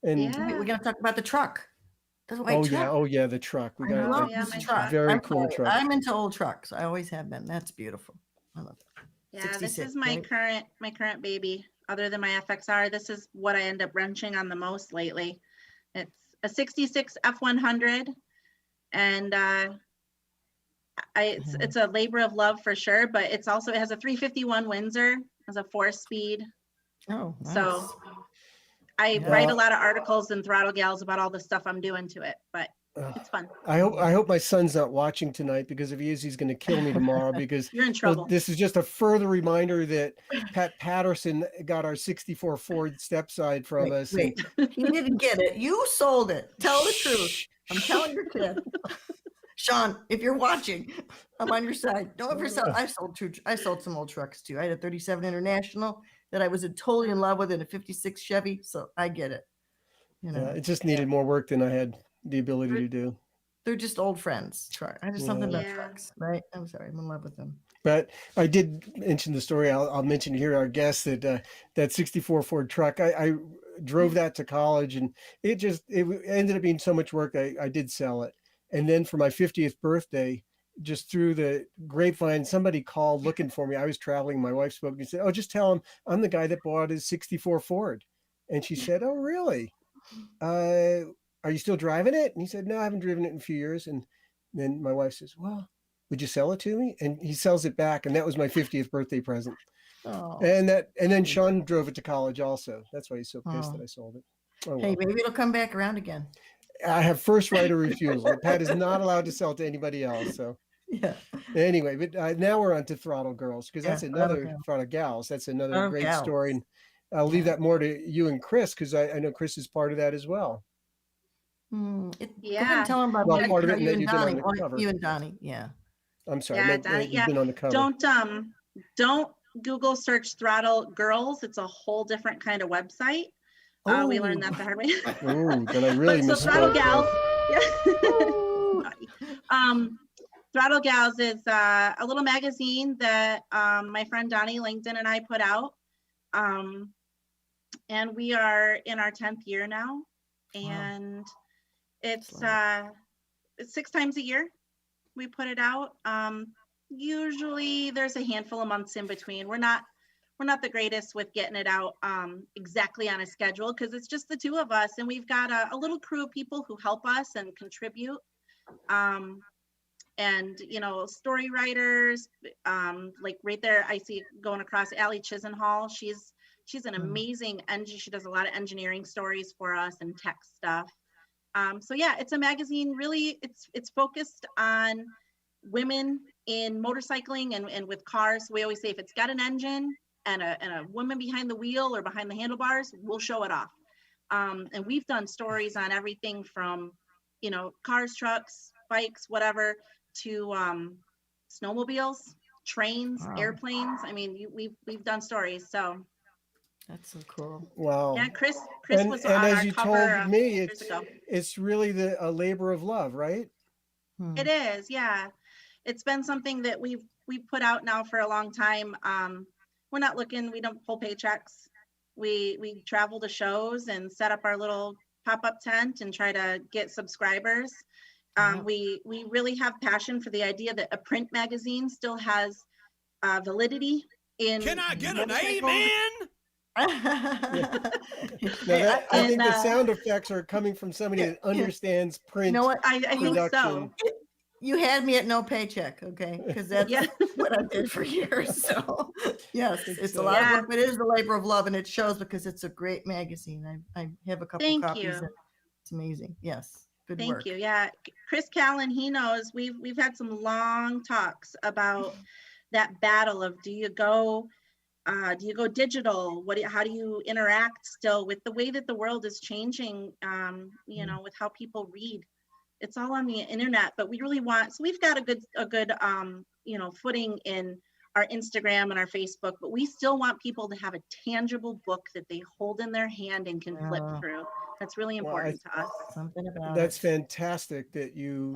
S3: And
S4: Yeah.
S2: We're gonna talk about the truck. There's a white truck.
S3: The truck. We
S2: I
S3: got
S2: love
S4: yeah,
S2: this
S4: my
S2: truck.
S3: very
S2: I'm
S3: cool
S2: sorry.
S3: truck.
S2: I'm into old trucks. I always have been. That's beautiful. I love it.
S4: Yeah, this
S2: 66,
S4: is my
S2: right?
S4: current baby. Other than my FXR, this is what I end up wrenching on the most lately. It's a 66 F100, and it's a labor of love for sure. But it has a 351 Windsor, has a 4-speed.
S2: Oh, nice.
S4: So I write a lot of articles in Throttle Gals about all the stuff I'm doing to it, but it's fun.
S3: I hope my son's not watching tonight, because if he is, he's going to kill me tomorrow. Because
S4: You're in trouble.
S3: This is just a further reminder that Pat Patterson got our 64 Ford stepside from us.
S2: Wait. He didn't get it. You sold it. Tell the truth. I'm telling your kid. Sean, if you're watching, I'm on your side. Don't ever sell. I sold some old trucks too. I had a 37 International that I was totally in love with, in a 56 Chevy. So I get it.
S3: It just needed more work than I had the ability to do.
S2: They're just old friends. I just something about trucks, right? I'm sorry, I'm in love with them.
S3: But I did mention the story. I'll mention here our guest that 64 Ford truck. I drove that to college, and it ended up being so much work. I did sell it, and then for my 50th birthday, just through the grapevine, somebody called looking for me. I was traveling. My wife spoke and said, "Oh, just tell him I'm the guy that bought his 64 Ford." And she said, "Oh, really?" Are you still driving it? And he said, no, I haven't driven it in a few years. And then my wife says, well, would you sell it to me? And he sells it back. And that was my 50th birthday present.
S2: Oh,
S3: And then Sean drove it to college also. That's why he's so pissed
S2: Oh.
S3: that I sold it. Oh,
S2: hey,
S3: well.
S2: maybe it'll come back around again.
S3: I have first right of refusal. Pat is not allowed to sell to anybody else. So
S2: Yeah.
S3: anyway, but now we're on to Throttle Girls, because that's
S2: Yeah,
S3: another Throttle Gals. That's another
S2: Throttle
S3: great
S2: Gals.
S3: story. And I'll leave that more to you and Chris, because I know Chris is part of that as well.
S2: Go ahead
S4: Yeah.
S2: and tell them about
S3: Well,
S2: how
S3: part of it, and
S2: you
S3: that
S2: and
S3: you've been on
S2: Donnie.
S3: the cover.
S2: You and Donnie, yeah.
S3: I'm sorry,
S4: Yeah,
S3: I meant
S4: Donnie,
S3: you've been on the cover.
S4: Don't Google search Throttle Girls. It's a whole different kind of website. We learned that the hard way.
S3: Oh, then I really
S4: So Throttle
S3: misspoke.
S4: Gals. Yeah. Throttle Gals is a little magazine that my friend Donnie Langdon and I put out. And we are in our 10th year now. And it's 6 times a year we put it out. Usually there's a handful of months in between. We're not the greatest with getting it out exactly on a schedule, because it's just the two of us, and we've got a little crew of people who help us and contribute. And story writers, like right there, I see going across Allie Chisenhall. She's an amazing engineer. She does a lot of engineering stories for us and tech stuff. So yeah, it's a magazine. Really, it's focused on women in motorcycling and with cars. We always say if it's got an engine and a woman behind the wheel or behind the handlebars, we'll show it off. And we've done stories on everything from, cars, trucks, bikes, whatever, to snowmobiles, trains, airplanes. I mean, we've done stories. So
S2: that's so cool.
S3: Wow.
S4: Yeah, Chris
S3: and
S4: was
S3: and
S4: on
S3: as
S4: our
S3: you
S4: cover
S3: told me,
S4: years ago.
S3: it's really a labor of love, right?
S4: It is, yeah. It's been something that we've put out now for a long time. We're not looking, we don't pull paychecks. We travel to shows and set up our little pop-up tent and try to get subscribers. We really have passion for the idea that a print magazine still has validity in.
S8: Can I get an amen?
S3: I think the sound effects are coming from somebody that understands print.
S2: You know what?
S4: I think so.
S2: You had me at no paycheck, okay? Because that's what I did for years. So yes, it's a lot of work, but it is a labor of love, and it shows because it's a great magazine. I have a couple copies. It's amazing. Yes. Good work.
S4: Thank you. Yeah. Chris Callan, he knows we've had some long talks about that battle of do you go digital? How do you interact still with the way that the world is changing, with how people read? It's all on the internet, but we really want, so we've got a good footing in our Instagram and our Facebook, but we still want people to have a tangible book that they hold in their hand and can flip through. That's really important to us.
S2: Something about
S3: that's fantastic that you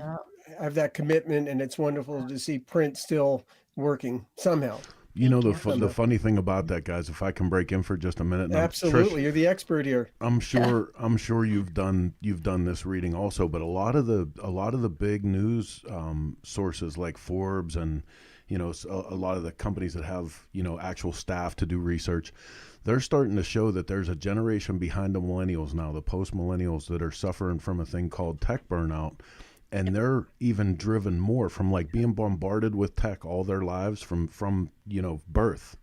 S3: have that commitment, and it's wonderful to see print still working somehow.
S1: The funny thing about that, guys, if I can break in for just a minute.
S3: Absolutely.
S1: Trish,
S3: you're the expert here.
S1: I'm sure you've done this reading also, but a lot of the big news sources like Forbes and a lot of the companies that have actual staff to do research, they're starting to show that there's a generation behind the millennials now, the post-millennials, that are suffering from a thing called tech burnout. And they're even driven more from like being bombarded with tech all their lives from birth.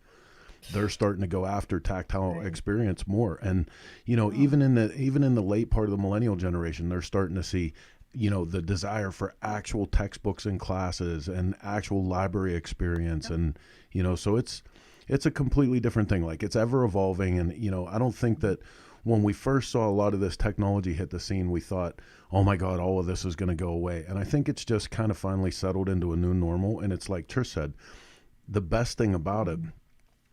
S1: They're starting to go after tactile experience more. And, even in the late part of the millennial generation, they're starting to see, the desire for actual textbooks in classes and actual library experience. And, so it's a completely different thing. Like, it's ever evolving. And, I don't think that when we first saw a lot of this technology hit the scene, we thought, oh my God, all of this is going to go away. And I think it's just kind of finally settled into a new normal. And it's like Trish said, the best thing about it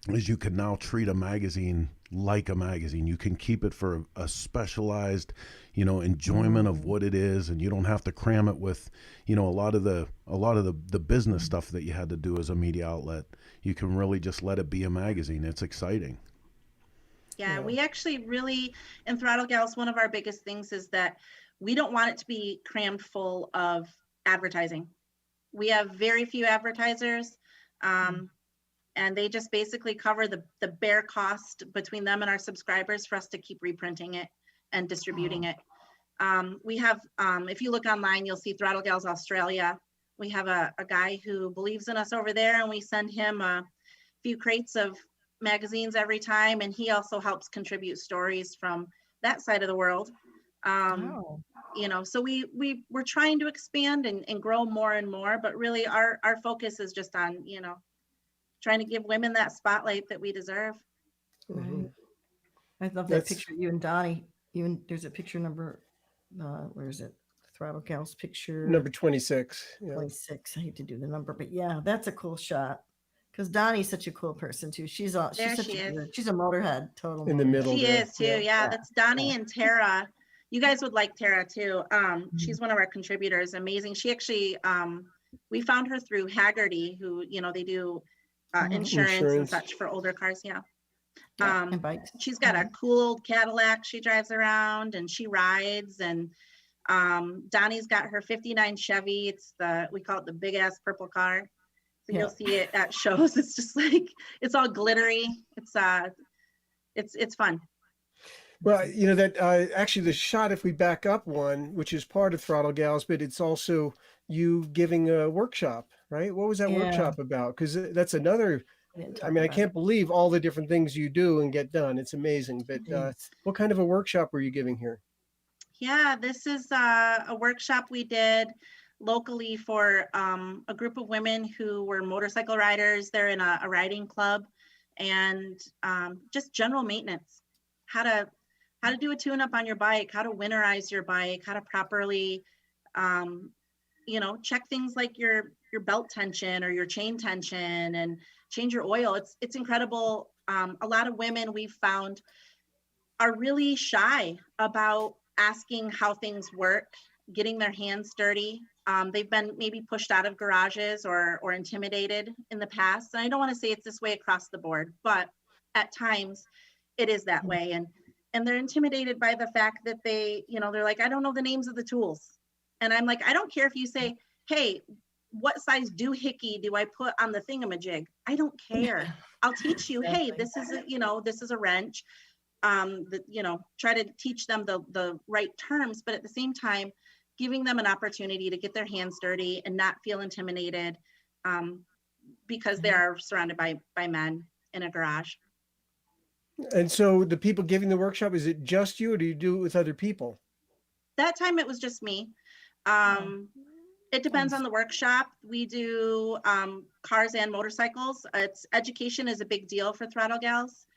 S1: is you can now treat a magazine like a magazine. You can keep it for a specialized, enjoyment of what it is, and you don't have to cram it with, a lot of the business stuff that you had to do as a media outlet. You can really just let it be a magazine. It's exciting.
S4: Yeah, we actually really, in Throttle Gals, one of our biggest things is that we don't want it to be crammed full of advertising. We have very few advertisers, and they just basically cover the bare cost between them and our subscribers for us to keep reprinting it and distributing it. We have, if you look online, you'll see Throttle Gals Australia. We have a guy who believes in us over there, and we send him a few crates of magazines every time, and he also helps contribute stories from that side of the world.
S2: Oh.
S4: You know, so we're trying to expand and grow more and more, but really our focus is just on, you know, trying to give women that spotlight that we deserve.
S2: Right. I love that
S3: That's-
S2: picture of you and Donnie. Even there's a picture number, where is it? Throttle Gals picture
S3: Number 26. Yeah.
S2: 26. I hate to do the number, but yeah, that's a cool shot. Because Donnie's such a cool person too. She's such
S4: There
S2: a
S4: she is.
S2: nerd. She's a motorhead, total
S3: In the
S2: motorhead.
S3: middle.
S4: She
S3: there.
S4: is too. Yeah, that's Donnie and Tara. You guys would like Tara too. She's one of our contributors. Amazing. She actually, we found her through Haggerty, who, you know, they do insurance and
S3: Insurance.
S4: such for older cars. Yeah.
S2: Yeah, and bikes.
S4: She's got a cool old Cadillac she drives around, and she rides. And Donnie's got her 59 Chevy. It's we call it the big ass purple car. So
S2: Yeah.
S4: you'll see it at shows. It's just like, it's all glittery. It's fun.
S3: Well, you know, that actually the shot, if we back up one, which is part of Throttle Gals, but it's also you giving a workshop, right? What was that
S2: Yeah.
S3: workshop about? Because that's another,
S2: didn't
S3: I
S2: talk
S3: mean, I
S2: about
S3: can't
S2: it.
S3: believe all the different things you do and get done. It's amazing. But
S2: Jeez.
S3: what kind of a workshop were you giving here?
S4: Yeah, this is a workshop we did locally for a group of women who were motorcycle riders. They're in a riding club, and just general maintenance, how to do a tune-up on your bike, how to winterize your bike, how to properly, you know, check things like your belt tension or your chain tension, and change your oil. It's incredible. A lot of women we've found are really shy about asking how things work, getting their hands dirty. They've been maybe pushed out of garages or intimidated in the past. And I don't want to say it's this way across the board, but at times it is that way. And they're intimidated by the fact that they're like, I don't know the names of the tools. And I'm like, I don't care if you say, hey, what size doohickey do I put on the thingamajig? I don't care. I'll teach you, hey, this is a wrench. Try to teach them the right terms, but at the same time, giving them an opportunity to get their hands dirty and not feel intimidated, because they are surrounded by men in a garage.
S3: And so the people giving the workshop, is it just you, or do you do it with other people?
S4: That time it was just me. It depends on the workshop. We do cars and motorcycles. Education is a big deal for Throttle Gals.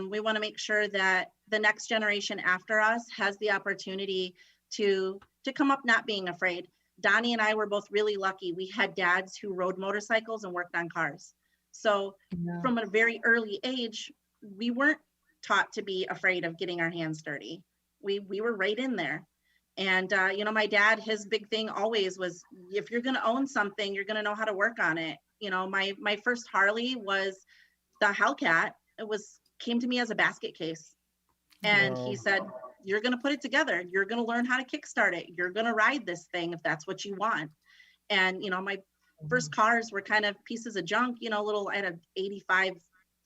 S4: We want to make sure that the next generation after us has the opportunity to come up not being afraid. Donnie and I were both really lucky. We had dads who rode motorcycles and worked on cars. So from a very early age, we weren't taught to be afraid of getting our hands dirty. We were right in there. And, my dad, his big thing always was, if you're going to own something, you're going to know how to work on it. You know, my first Harley was the Hellcat. It came to me as a basket case. And he said, you're going to put it together. You're going to learn how to kickstart it. You're going to ride this thing if that's what you want. And, my first cars were kind of pieces of junk, I had an 85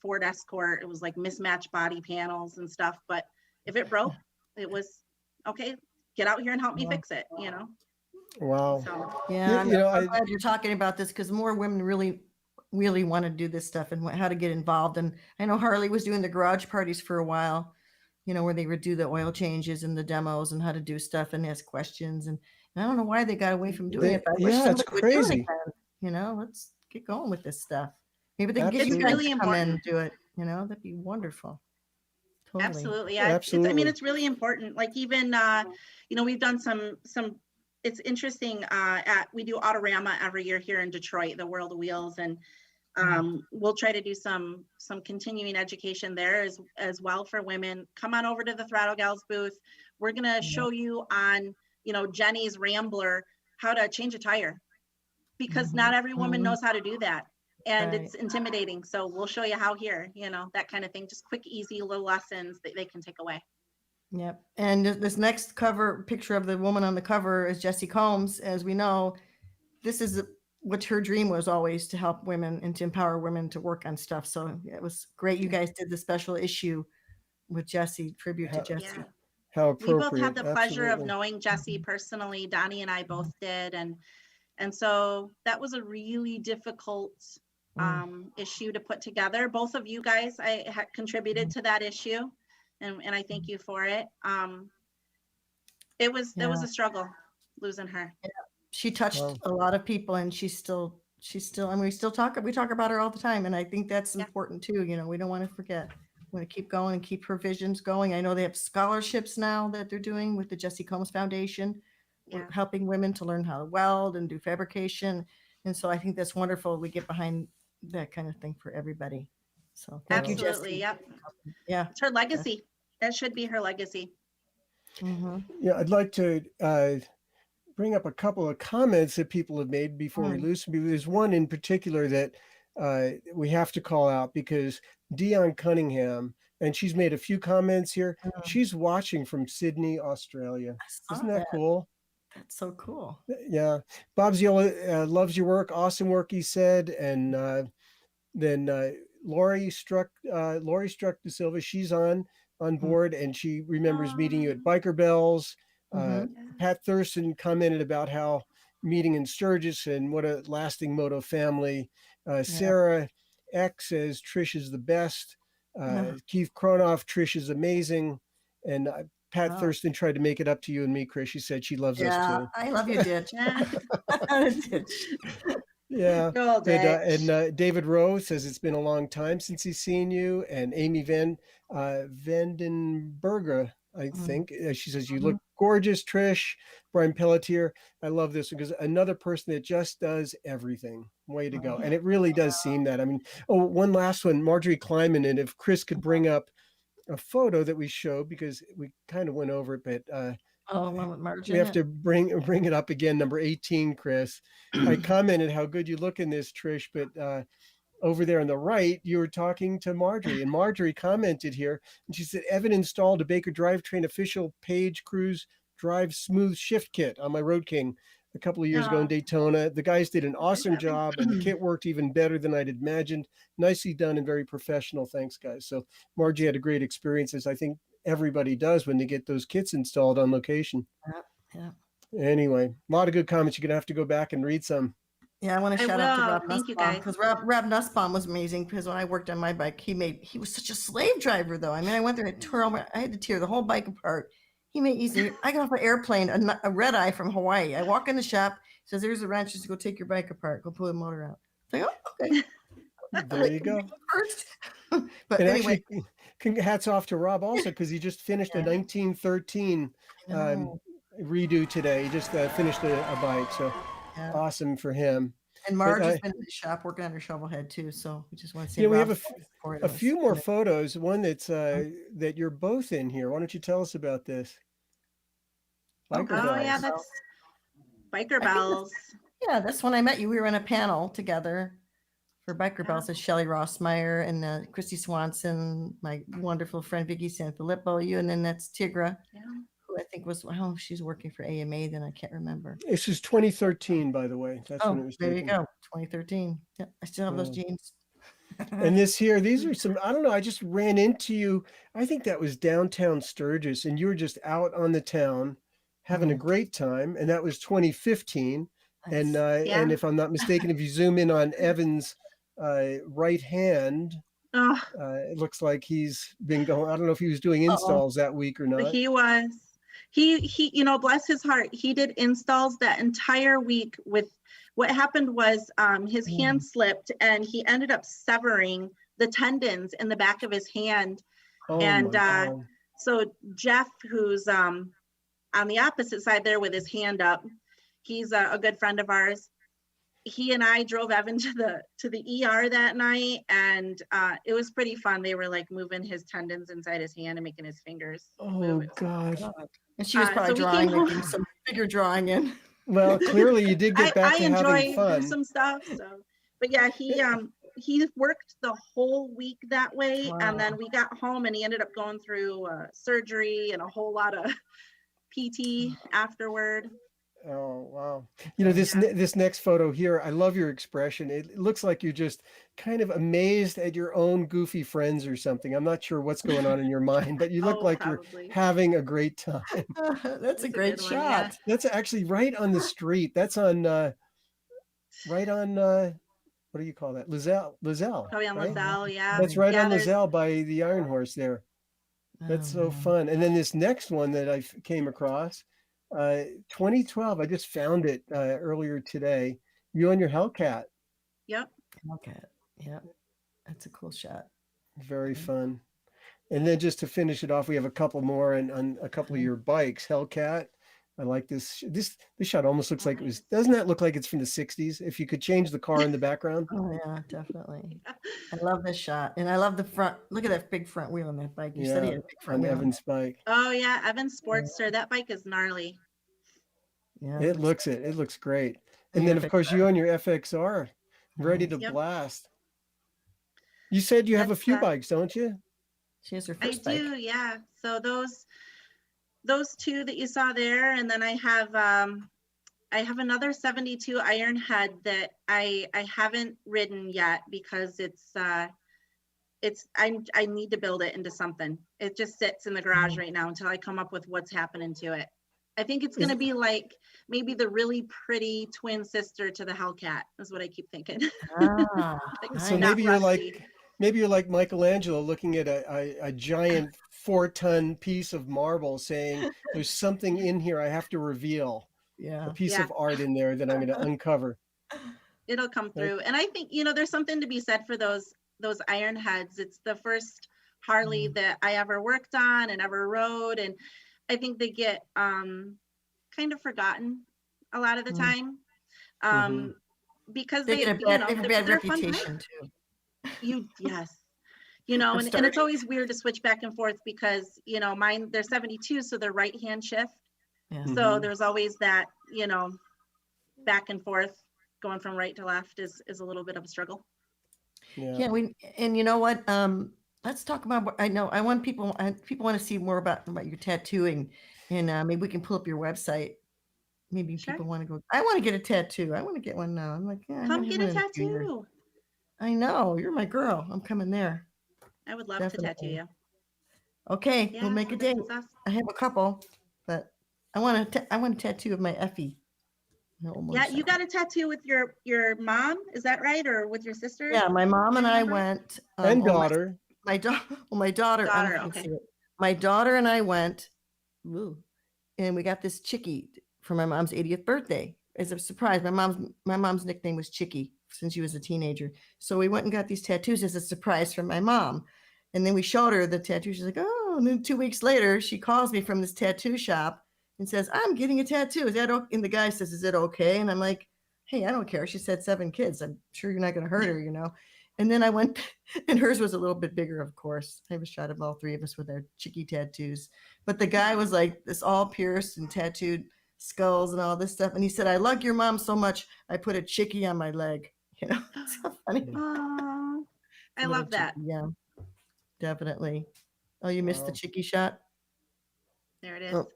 S4: Ford Escort. It was like mismatched body panels and stuff. But if it broke, it was, okay, get out here and help me fix it,
S3: Wow.
S4: So,
S2: Yeah, I'm
S3: I'm
S2: glad you're talking about this, because more women really want to do this stuff and how to get involved. And I know Harley was doing the garage parties for a while, where they would do the oil changes and the demos and how to do stuff and ask questions. And I don't know why they got away from doing it. But I wish
S3: it's
S2: somebody would do it
S3: crazy.
S2: again. Let's get going with this stuff. Maybe they can get
S3: Absolutely.
S2: you guys
S4: It's really
S2: to come in and
S4: important.
S2: do it. That'd be wonderful. Totally.
S4: absolutely. Yeah.
S3: Absolutely.
S4: It's really important. Like even, we've done some, it's interesting. We do Autorama every year here in Detroit, the World of Wheels. And we'll try to do some continuing education there as well for women. Come on over to the Throttle Gals booth. We're going to show you on, Jenny's Rambler, how to change a tire, because not every woman knows how to do that. And it's intimidating. So we'll show you how here, that kind of thing, just quick, easy little lessons that they can take away.
S2: Yep. And this next cover picture of the woman on the cover is Jessie Combs. As we know, this is what her dream was always, to help women and to empower women to work on stuff. So it was great. You guys did the special issue with Jessie, tribute to Jessie.
S4: Yeah.
S3: how
S4: We both
S3: appropriate.
S4: had the pleasure of
S3: Absolutely.
S4: knowing Jesse personally. Donnie and I both did. And so that was a really difficult issue to put together. Both of you guys, I had contributed to that issue, and I thank you for it. It was a struggle losing her.
S2: She touched
S3: Wow.
S2: a lot of people, and she's still, I mean, we talk about her all the time. And I think that's important too. You know, we don't want to forget. We want to keep going and keep her visions going. I know they have scholarships now that they're doing with the Jesse Combs Foundation. We're helping women to learn how to weld and do fabrication. And so I think that's wonderful. We get behind that kind of thing for everybody. So thank you,
S4: Absolutely.
S2: Jesse.
S4: Yep.
S2: Yeah.
S4: It's her legacy. That should be her legacy.
S3: Yeah, I'd like to bring up a couple of comments that people have made before we lose. There's one in particular that we have to call out because Dion Cunningham, and she's made a few comments here. She's watching from Sydney, Australia. Isn't that cool?
S2: That's so cool.
S3: Yeah. Bob Ziola loves your work. Awesome work, he said. And then Lori Struck De Silva, she's on board, and she remembers meeting you at Biker Bells. Pat Thurston commented about how meeting in Sturgis and what a lasting moto family. Sarah X says Trish is the best. Keith Kronoff, Trish is amazing. And Pat Thurston tried to make it up to you and me, Chris. She said she loves us too.
S2: I love you, Ditch.
S3: Yeah. And David Rowe says it's been a long time since he's seen you. And Amy Vandenberger, I think, she says you look gorgeous, Trish. Brian Pelletier, I love this because another person that just does everything. Way to go. And it really does seem that. I mean, one last one, Marjorie Kleiman, and if Chris could bring up a photo that we showed, because we kind of went over it, but we have to bring it up again. Number 18, Chris. I commented how good you look in this, Trish, but over there on the right, you were talking to Marjorie, and Marjorie commented here, and she said, Evan installed a Baker Drivetrain official Page Cruise Drive Smooth Shift Kit on my Road King a couple of years ago in Daytona. The guys did an awesome job, and the kit worked even better than I'd imagined. Nicely done and very professional. Thanks, guys. So Margie had a great experience, as I think everybody does when they get those kits installed on location. Anyway, a lot of good comments. You're going to have to go back and read some.
S2: Yeah, I want to shout out to Rob
S4: Thank you,
S2: Nussbaum,
S4: guys.
S2: because Rob Nussbaum was amazing. Because when I worked on my bike, he was such a slave driver, though. I mean, I went there and I had to tear the whole bike apart. He made easy. I got off an airplane, a red eye from Hawaii. I walk in the shop, says, "There's a wrench. Just go take your bike apart. Go pull the motor out." It's like, oh, okay.
S3: There you go.
S2: First. But
S3: and
S2: anyway,
S3: actually, hats off to Rob also, because he just finished a 1913 redo today. He just finished a bike, so awesome for him.
S2: And Marge has been in the shop working on her shovel head too. So we just want to say,
S3: we have a few more photos. One that's that you're both in here. Why don't you tell us about this?
S4: Biker Bells. Yeah, that's Biker Bells.
S2: Yeah, that's when I met you. We were in a panel together for Biker Bells with Shelley Rossmeyer and Christy Swanson, my wonderful friend Vicky Sanfilippo, you, and then that's Tigra, who I think was, she's working for AMA then, I can't remember.
S3: This is 2013, by the way. That's when it was
S2: taken. You go, 2013. Yeah, I still have those jeans.
S3: And these are some, I don't know, I just ran into you. I think that was downtown Sturgis, and you were just out on the town having a great time, and that was 2015. Nice. And if I'm not mistaken, if you zoom in on Evan's right hand, it looks like he's been going, I don't know if he was doing installs that week or not.
S4: He was. He, bless his heart, he did installs that entire week. With what happened was his hand slipped and he ended up severing the tendons in the back of his hand. So Jeff, who's on the opposite side there with his hand up, he's a good friend of ours. He and I drove Evan to the ER that night, and it was pretty fun. They were like moving his tendons inside his hand and making his fingers move.
S3: God.
S2: And she was probably doing some figure drawing in.
S3: Well, clearly you did get back to having fun.
S4: Some stuff. So, but yeah, he worked the whole week that way, and then we got home and he ended up going through surgery and a whole lot of PT afterward.
S3: Oh, wow. You know, this next photo here, I love your expression. It looks like you're just kind of amazed at your own goofy friends or something. I'm not sure what's going on in your mind, but you look
S4: Oh,
S3: like you're
S4: probably.
S3: having a great time.
S2: That's a great
S4: good one, yeah.
S2: shot.
S3: That's actually right on the street. That's on right on what do you call that? Lizelle,
S4: Probably on
S3: right?
S4: Lizelle, yeah.
S3: That's right
S4: Yeah,
S3: on
S4: there's
S3: Lizelle by the Iron Horse there. That's so fun. And then this next one that I came across, 2012, I just found it earlier today. You and your Hellcat.
S4: yep.
S2: Okay. Yeah. That's a cool shot.
S3: Very fun. And then just to finish it off, we have a couple more on a couple of your bikes. Hellcat. I like this. This shot almost looks like it was. Doesn't that look like it's from the 60s? If you could change the car in the background.
S2: Oh yeah, definitely. I love this shot. And I love the front. Look at that big front wheel on that bike. You said he
S3: Yeah,
S2: had a big front
S3: on
S2: wheel.
S3: Evan's bike.
S4: Oh yeah, Evan's Sportster. That bike is gnarly.
S2: Yeah.
S3: It looks it. It looks great. And then of course you on your FXR, ready to
S4: Yep.
S3: blast. You said you have a
S4: That's,
S3: few bikes, don't you?
S2: She has her
S4: I
S2: first bike.
S4: do, yeah. So those two that you saw there, and then I have another 72 Ironhead that I haven't ridden yet because I need to build it into something. It just sits in the garage right now until I come up with what's happening to it. I think it's going to be like maybe the really pretty twin sister to the Hellcat is what I keep thinking.
S2: Ah,
S4: Like,
S3: So
S4: not rusty.
S3: maybe you're like Michelangelo looking at a giant 4-ton piece of marble saying, there's something in here I have to reveal.
S2: yeah.
S3: A piece
S4: Yeah.
S3: of art in there that I'm going to uncover.
S4: It'll come through. And I think, there's something to be said for those Ironheads. It's the first Harley that I ever worked on and ever rode. And I think they get kind of forgotten a lot of the time. Because
S2: They get a bad, they have a bad
S4: they're fun
S2: reputation
S4: bikes.
S2: too.
S4: Yes. And it's always weird to switch back and forth because, mine, they're 72, so they're right hand shift.
S2: Yeah.
S4: So there's always that, back and forth going from right to left is a little bit of a struggle.
S2: Yeah. And you know what? Let's talk about what I know. I want people want to see more about your tattooing, and maybe we can pull up your website. Maybe
S4: Sure.
S2: people want to go. I want to get a tattoo. I want to get one now. I'm like, yeah, I'm
S4: Come
S2: gonna
S4: get
S2: have
S4: a
S2: one in few years.
S4: tattoo.
S2: I know you're my girl. I'm coming there.
S4: I would love to tattoo
S2: Definitely.
S4: you.
S2: Okay,
S4: Yeah,
S2: we'll make a
S4: this
S2: date.
S4: is awesome.
S2: I have a couple, but I want a tattoo of my Effie.
S4: Yeah, you got a tattoo with your mom, is that right? Or with your sister?
S2: Yeah, my mom and I
S4: Remember?
S2: went.
S3: And daughter.
S2: My daughter. Well, my daughter. I don't know if you can
S4: Okay.
S2: see it. My daughter and I went, and we got this chickie for my mom's 80th birthday as a surprise. My mom's nickname was Chickie since she was a teenager. So we went and got these tattoos as a surprise from my mom. And then we showed her the tattoo. She's like, oh, and then 2 weeks later, she calls me from this tattoo shop and says, I'm getting a tattoo. Is that okay? And the guy says, is it okay? And I'm like, hey, I don't care. She said 7 kids. I'm sure you're not going to hurt her, And then I went, and hers was a little bit bigger, of course. I have a shot of all 3 of us with our chickie tattoos. But the guy was like, this all pierced and tattooed skulls and all this stuff. And he said, I love your mom so much, I put a chickie on my leg. It's so funny.
S4: Aw, I
S2: Little
S4: love that.
S2: chickie, yeah, definitely. Oh, you missed the
S3: Wow.
S2: chickie shot?
S4: There it is.
S2: Oh,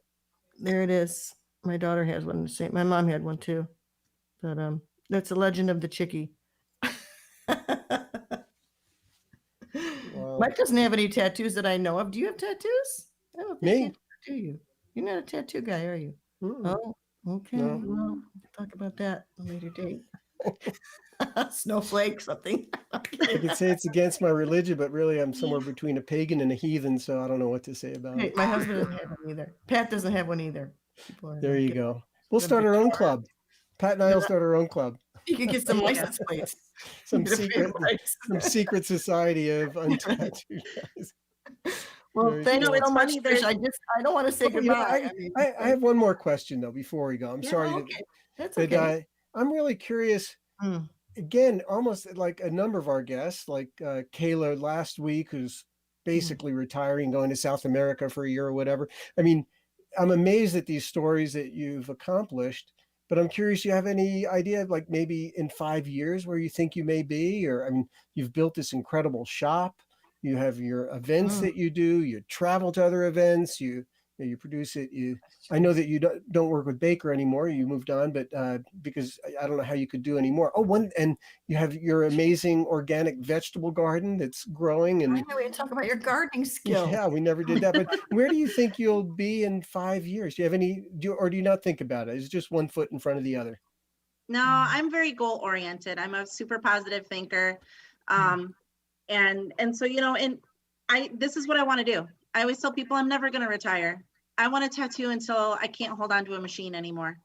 S2: there it is. My daughter has one the same. My mom had one too. But that's the legend of the chickie.
S3: Wow.
S2: Mike doesn't have any tattoos that I know of. Do you have tattoos? I don't think
S3: Me?
S2: you have, do you? You're not a tattoo guy, are you?
S3: Mm-mm.
S2: Oh, okay.
S3: No.
S2: Well, we'll talk about that on a later date. Snowflake, something.
S3: I could say it's against my religion, but really I'm somewhere between a pagan and a heathen, so I don't know what to say about
S2: Hey,
S3: it.
S2: my husband doesn't have one either. Pat doesn't have one either. People are
S3: There you
S2: like,
S3: go. We'll
S2: Got a
S3: start our own
S2: guitar.
S3: club. Pat and I will start our own club.
S2: You can get some
S4: There you go.
S2: license plates.
S3: Some
S2: Get a
S3: secret,
S2: license.
S3: some secret society of untattooed guys.
S2: Well,
S3: Very
S2: thanks
S3: cool.
S2: so
S4: It's
S2: much,
S4: funny,
S2: Trish.
S4: there's-
S2: I don't want to say
S3: Oh, you know,
S2: goodbye.
S3: I have one more question though before we go. I'm
S2: Yeah,
S3: sorry
S2: okay. That's
S3: that
S2: okay.
S3: I'm really curious.
S2: Mm.
S3: Again, almost like a number of our guests, like Kayla last week, who's basically retiring, going to South America for a year or whatever. I mean, I'm amazed at these stories that you've accomplished, but I'm curious, you have any idea of like maybe in 5 years where you think you may be? Or I mean, you've built this incredible shop. You have your events that you do. You travel to other events. You You produce it. I know that you don't work with Baker anymore. You moved on, but because I don't know how you could do any more. Oh, and you have your amazing organic vegetable garden that's growing.
S2: I
S3: And
S2: know we didn't talk about your gardening skills.
S3: yeah, we never did that. But where do you think you'll be in 5 years? Do you have any, or do you not think about it? Is it just one foot in front of the other?
S4: No, I'm very goal oriented. I'm a super positive thinker. And so, you know, and this is what I want to do. I always tell people I'm never going to retire. I want to tattoo until I can't hold on to a machine anymore.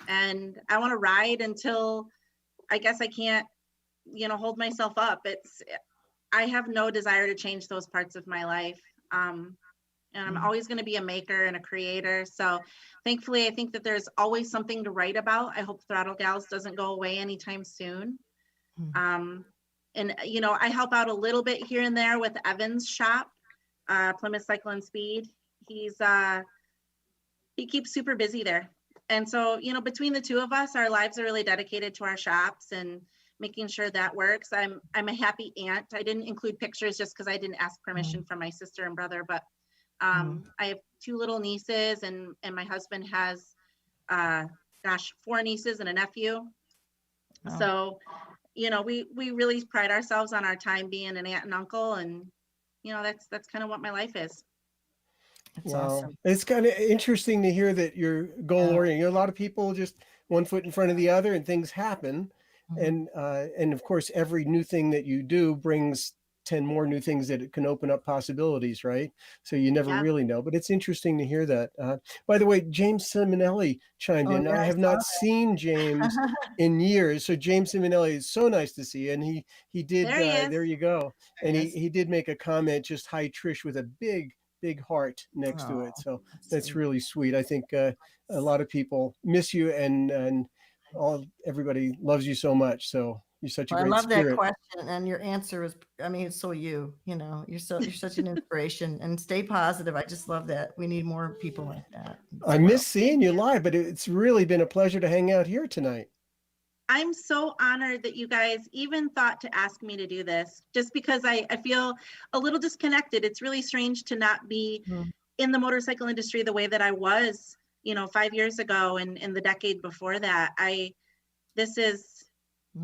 S4: And I want to ride until I guess I can't, you know, hold myself up. I have no desire to change those parts of my life. And I'm always going to be a maker and a creator. So thankfully, I think that there's always something to write about. I hope Throttle Gals doesn't go away anytime soon. And, you know, I help out a little bit here and there with Evan's shop, Plymouth Cycle and Speed. He keeps super busy there. And so, you know, between the two of us, our lives are really dedicated to our shops and making sure that works. I'm a happy aunt. I didn't include pictures just because I didn't ask permission from my sister and brother, but I have 2 little nieces and my husband has, 4 nieces and a nephew.
S2: Oh.
S4: So, you know, we really pride ourselves on our time being an aunt and uncle, and you know, that's kind of what my life is.
S2: That's
S3: Wow.
S2: awesome.
S3: It's kind of interesting to hear that you're goal oriented. You know, a lot of people just one foot in front of the other and things happen. And of course, every new thing that you do brings 10 more new things that it can open up possibilities, right? So you never really know, but it's interesting to hear that. By the way, James Simonelli chimed in.
S2: Yeah,
S3: I have not seen James in years. So James Simonelli is so nice to see. And he did,
S4: There he is.
S3: there you go.
S2: There
S3: And
S2: he is.
S3: he did make a comment, just hi Trish, with a big heart next to it. So that's really sweet. I think a lot of people miss you and everybody loves you so much. So you're such a great
S2: I love
S3: spirit.
S2: that question, and your answer is, I mean, it's so you know, you're such an inspiration, and stay positive. I just love that. We need more people like that.
S3: I miss seeing you live, but it's really been a pleasure to hang out here tonight.
S4: I'm so honored that you guys even thought to ask me to do this, just because I feel a little disconnected. It's really strange to not be in the motorcycle industry the way that I was, you know, 5 years ago and in the decade before that.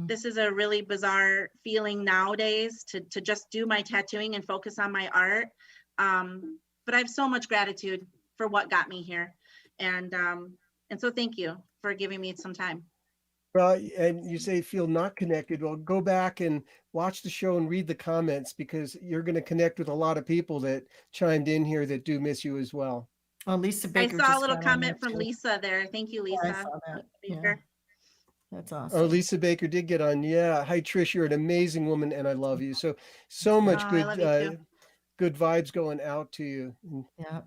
S4: This is a really bizarre feeling nowadays to just do my tattooing and focus on my art. But I have so much gratitude for what got me here. And so thank you for giving me some time.
S3: Well, and you say feel not connected. Well, go back and watch the show and read the comments, because you're going to connect with a lot of people that chimed in here that do miss you as well.
S2: Oh, Lisa Baker.
S4: I saw a
S2: just
S4: little
S2: got on
S4: comment
S2: there
S4: from
S2: too.
S4: Lisa there. Thank you, Lisa.
S2: Yeah, I saw that.
S4: Baker.
S2: That's awesome.
S3: Oh, Lisa Baker did get on. Yeah. Hi, Trish. You're an amazing woman and I love you. So much
S4: Oh, I love you too.
S3: good vibes going out to you.
S2: Yeah.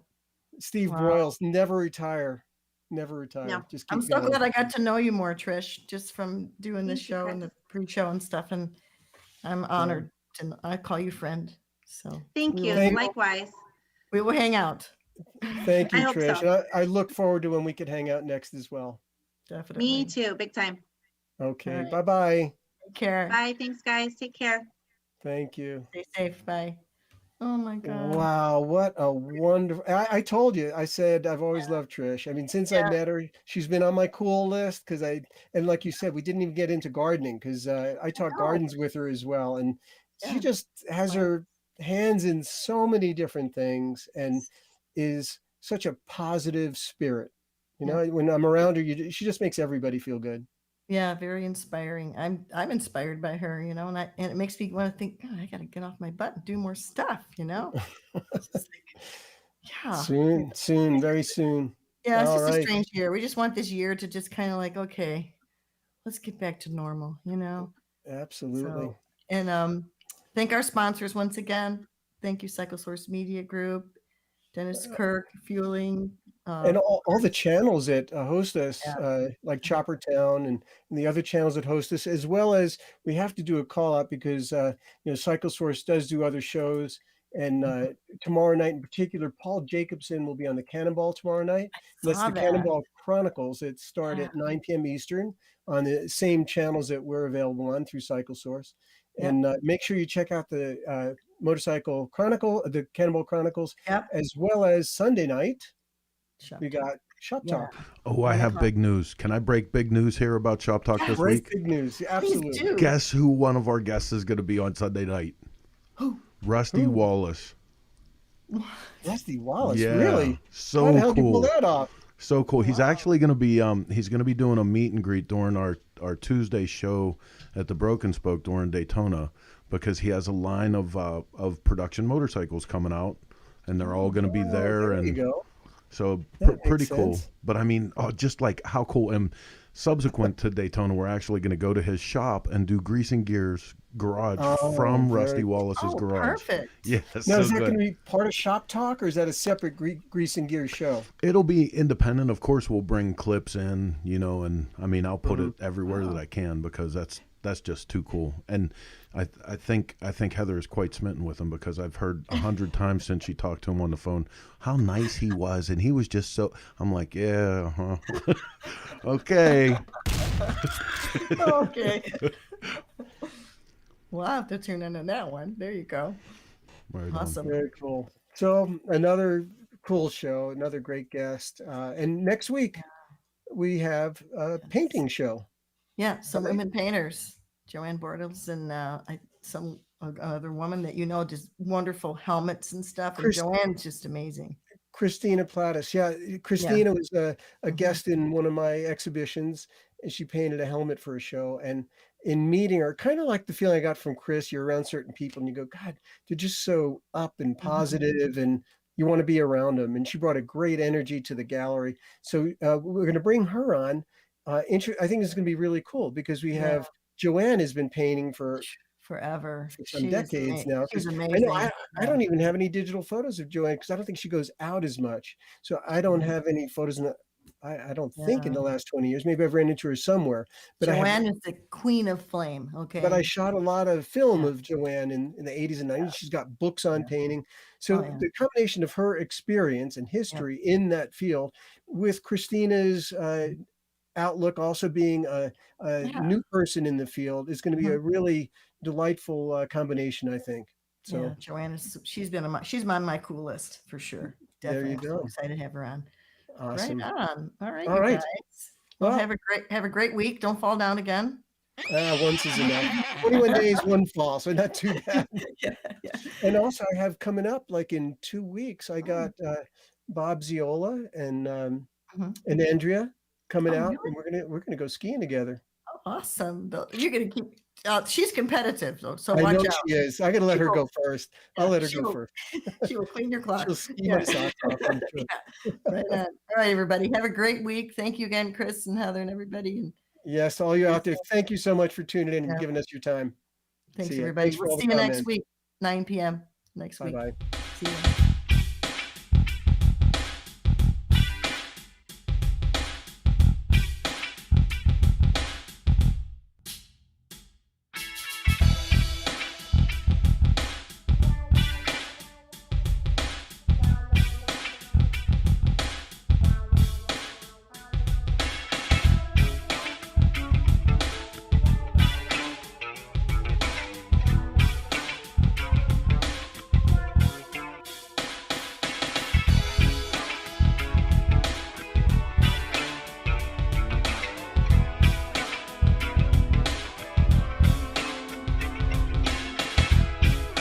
S3: Steve
S2: Wow.
S3: Broyles, never retire. Never retire.
S4: No.
S3: Just keep
S2: I'm so
S3: going.
S2: glad I got to know you more, Trish, just from doing this
S4: Thank you,
S2: show
S4: Chris.
S2: and the pre-show and stuff. And I'm honored to, I call you friend. So
S4: Thank
S2: we
S4: you.
S2: will-
S4: Likewise.
S2: We will hang out.
S3: Thank you,
S4: I hope
S3: Trish.
S4: so.
S3: And I look forward to when we can hang out next as well.
S2: Definitely.
S4: Me too. Big time.
S3: Okay.
S2: All right.
S3: Bye-bye.
S2: Take care.
S4: Bye. Thanks, guys. Take care.
S3: Thank you.
S2: Stay safe. Bye. Oh my God.
S3: Wow, what a wonderful. I told you, I said I've always loved Trish. I mean, since I met her, she's been on my cool list because and like you said, we didn't even get into gardening because I taught gardens with her as well. And she just has her hands in so many different things and is such a positive spirit. You know, when I'm around her, she just makes everybody feel good.
S2: Yeah, very inspiring. I'm inspired by her, you know, and it makes me want to think, God, I got to get off my butt and do more stuff, you know. It's just like,
S3: Soon, very soon.
S2: Yeah, it's
S3: All
S2: just
S3: right.
S2: a strange year. We just want this year to just kind of like, okay, let's get back to normal, you know.
S3: Absolutely.
S2: So, and thank our sponsors once again. Thank you, Cyclosource Media Group, Dennis Kirk, Fueling.
S3: And all the channels that host us, like Chopper Town and the other channels that host us, as well as we have to do a call out because, Cyclosource does do other shows. And tomorrow night in particular, Paul Jacobson will be on the Cannonball tomorrow night. That's the Cannonball Chronicles that start at 9 p.m. Eastern on the same channels that we're available on through Cyclosource. And make sure you check out the Motorcycle Chronicle, the Cannonball Chronicles, as well as Sunday night.
S2: Shop
S3: We
S2: Talk.
S3: got Shop
S2: Yeah.
S3: Talk.
S1: Oh, I have big news. Can I break big news here about Shop Talk this
S3: Great
S1: week?
S3: big news.
S2: Please
S3: Absolutely.
S2: do.
S1: Guess who one of our guests is going to be on Sunday night?
S2: Who?
S1: Rusty
S3: Who?
S1: Wallace.
S3: Rusty Wallace.
S1: Yeah,
S3: Really?
S1: so
S3: How the hell did you pull
S1: cool.
S3: that off?
S1: So cool. He's
S2: Wow.
S1: actually going to be doing a meet and greet during our Tuesday show at the Broken Spoke during Daytona, because he has a line of production motorcycles coming out, and they're all going to be there.
S3: There you
S1: And
S3: go.
S1: so
S3: That makes
S1: pretty cool.
S3: sense.
S1: But I mean, just like how cool. And subsequent to Daytona, we're actually going to go to his shop and do Grease and Gears garage
S3: Oh,
S1: from
S3: very
S1: Rusty
S3: cool.
S1: Wallace's
S2: Oh,
S1: garage.
S2: perfect.
S1: Yeah,
S3: Now,
S1: so
S3: is that
S1: good.
S3: going to be part of Shop Talk, or is that a separate Grease and Gears show?
S1: It'll be independent. Of course, we'll bring clips in, and I mean, I'll put it everywhere that I can, because that's just too cool. And I think Heather is quite smitten with him, because I've heard 100 times since she talked to him on the phone how nice he was, and he was just so. I'm like, yeah, okay.
S2: Okay. We'll have to tune in on that one. There you go.
S1: Right on.
S2: Awesome.
S3: Very cool. So another cool show, another great guest. And next week we have a painting show.
S2: Yeah, some women painters, Joanne Bortles and some other woman that does wonderful helmets and stuff. And Joanne's just amazing.
S3: Christina Plattis. Yeah, Christina was a guest in one of my exhibitions, and she painted a helmet for a show. And in meeting her, kind of like the feeling I got from Chris, you're around certain people and you go, God, they're just so up and positive, and you want to be around them. And she brought a great energy to the gallery. So we're going to bring her on. I think it's going to be really cool, because we have Joanne has been painting for
S2: forever.
S3: some decades now.
S2: She's
S3: 'Cause
S2: amazing.
S3: I don't even have any digital photos of Joanne, because I don't think she goes out as much. So I don't have any photos I don't think in the last 20 years. Maybe I've ran into her somewhere. But
S2: Joanne is the queen of flame. Okay.
S3: But I shot a lot of film of Joanne in the 80s and 90s. She's got books on painting. So the combination of her experience and history in that field, with Christina's outlook also being a new person in the field, is going to be a really delightful combination, I think. So
S2: Joanne she's on my cool list for sure. Definitely.
S3: There you go.
S2: I'm excited to have her on.
S3: Awesome.
S2: Right on. All right,
S3: All
S2: you
S3: right.
S2: guys. Well, have a great week. Don't fall down again.
S3: Once is enough. 21 days, one fall, so not too bad.
S2: Yeah.
S3: And also, I have coming up, like in 2 weeks, I got Bob Ziola and Andrea coming out,
S2: really?
S3: and we're gonna go skiing together.
S2: Awesome. You're gonna keep. She's competitive though, so
S3: I
S2: watch
S3: know
S2: out.
S3: she is. I gotta let her go first. I'll let her
S2: she
S3: go
S2: will-
S3: first.
S2: She will clean your clock.
S3: She'll ski my socks off. I'm sure.
S2: Right on. All right, everybody. Have a great week. Thank you again, Chris and Heather and everybody. And
S3: Yes, all you out there, thank you so much for tuning in and giving us your time.
S2: thanks,
S3: See ya.
S2: everybody.
S3: Thanks for
S2: We'll
S3: all the
S2: see you next
S3: comments.
S2: week, 9 p.m. next week.
S3: Bye-bye.
S2: See you.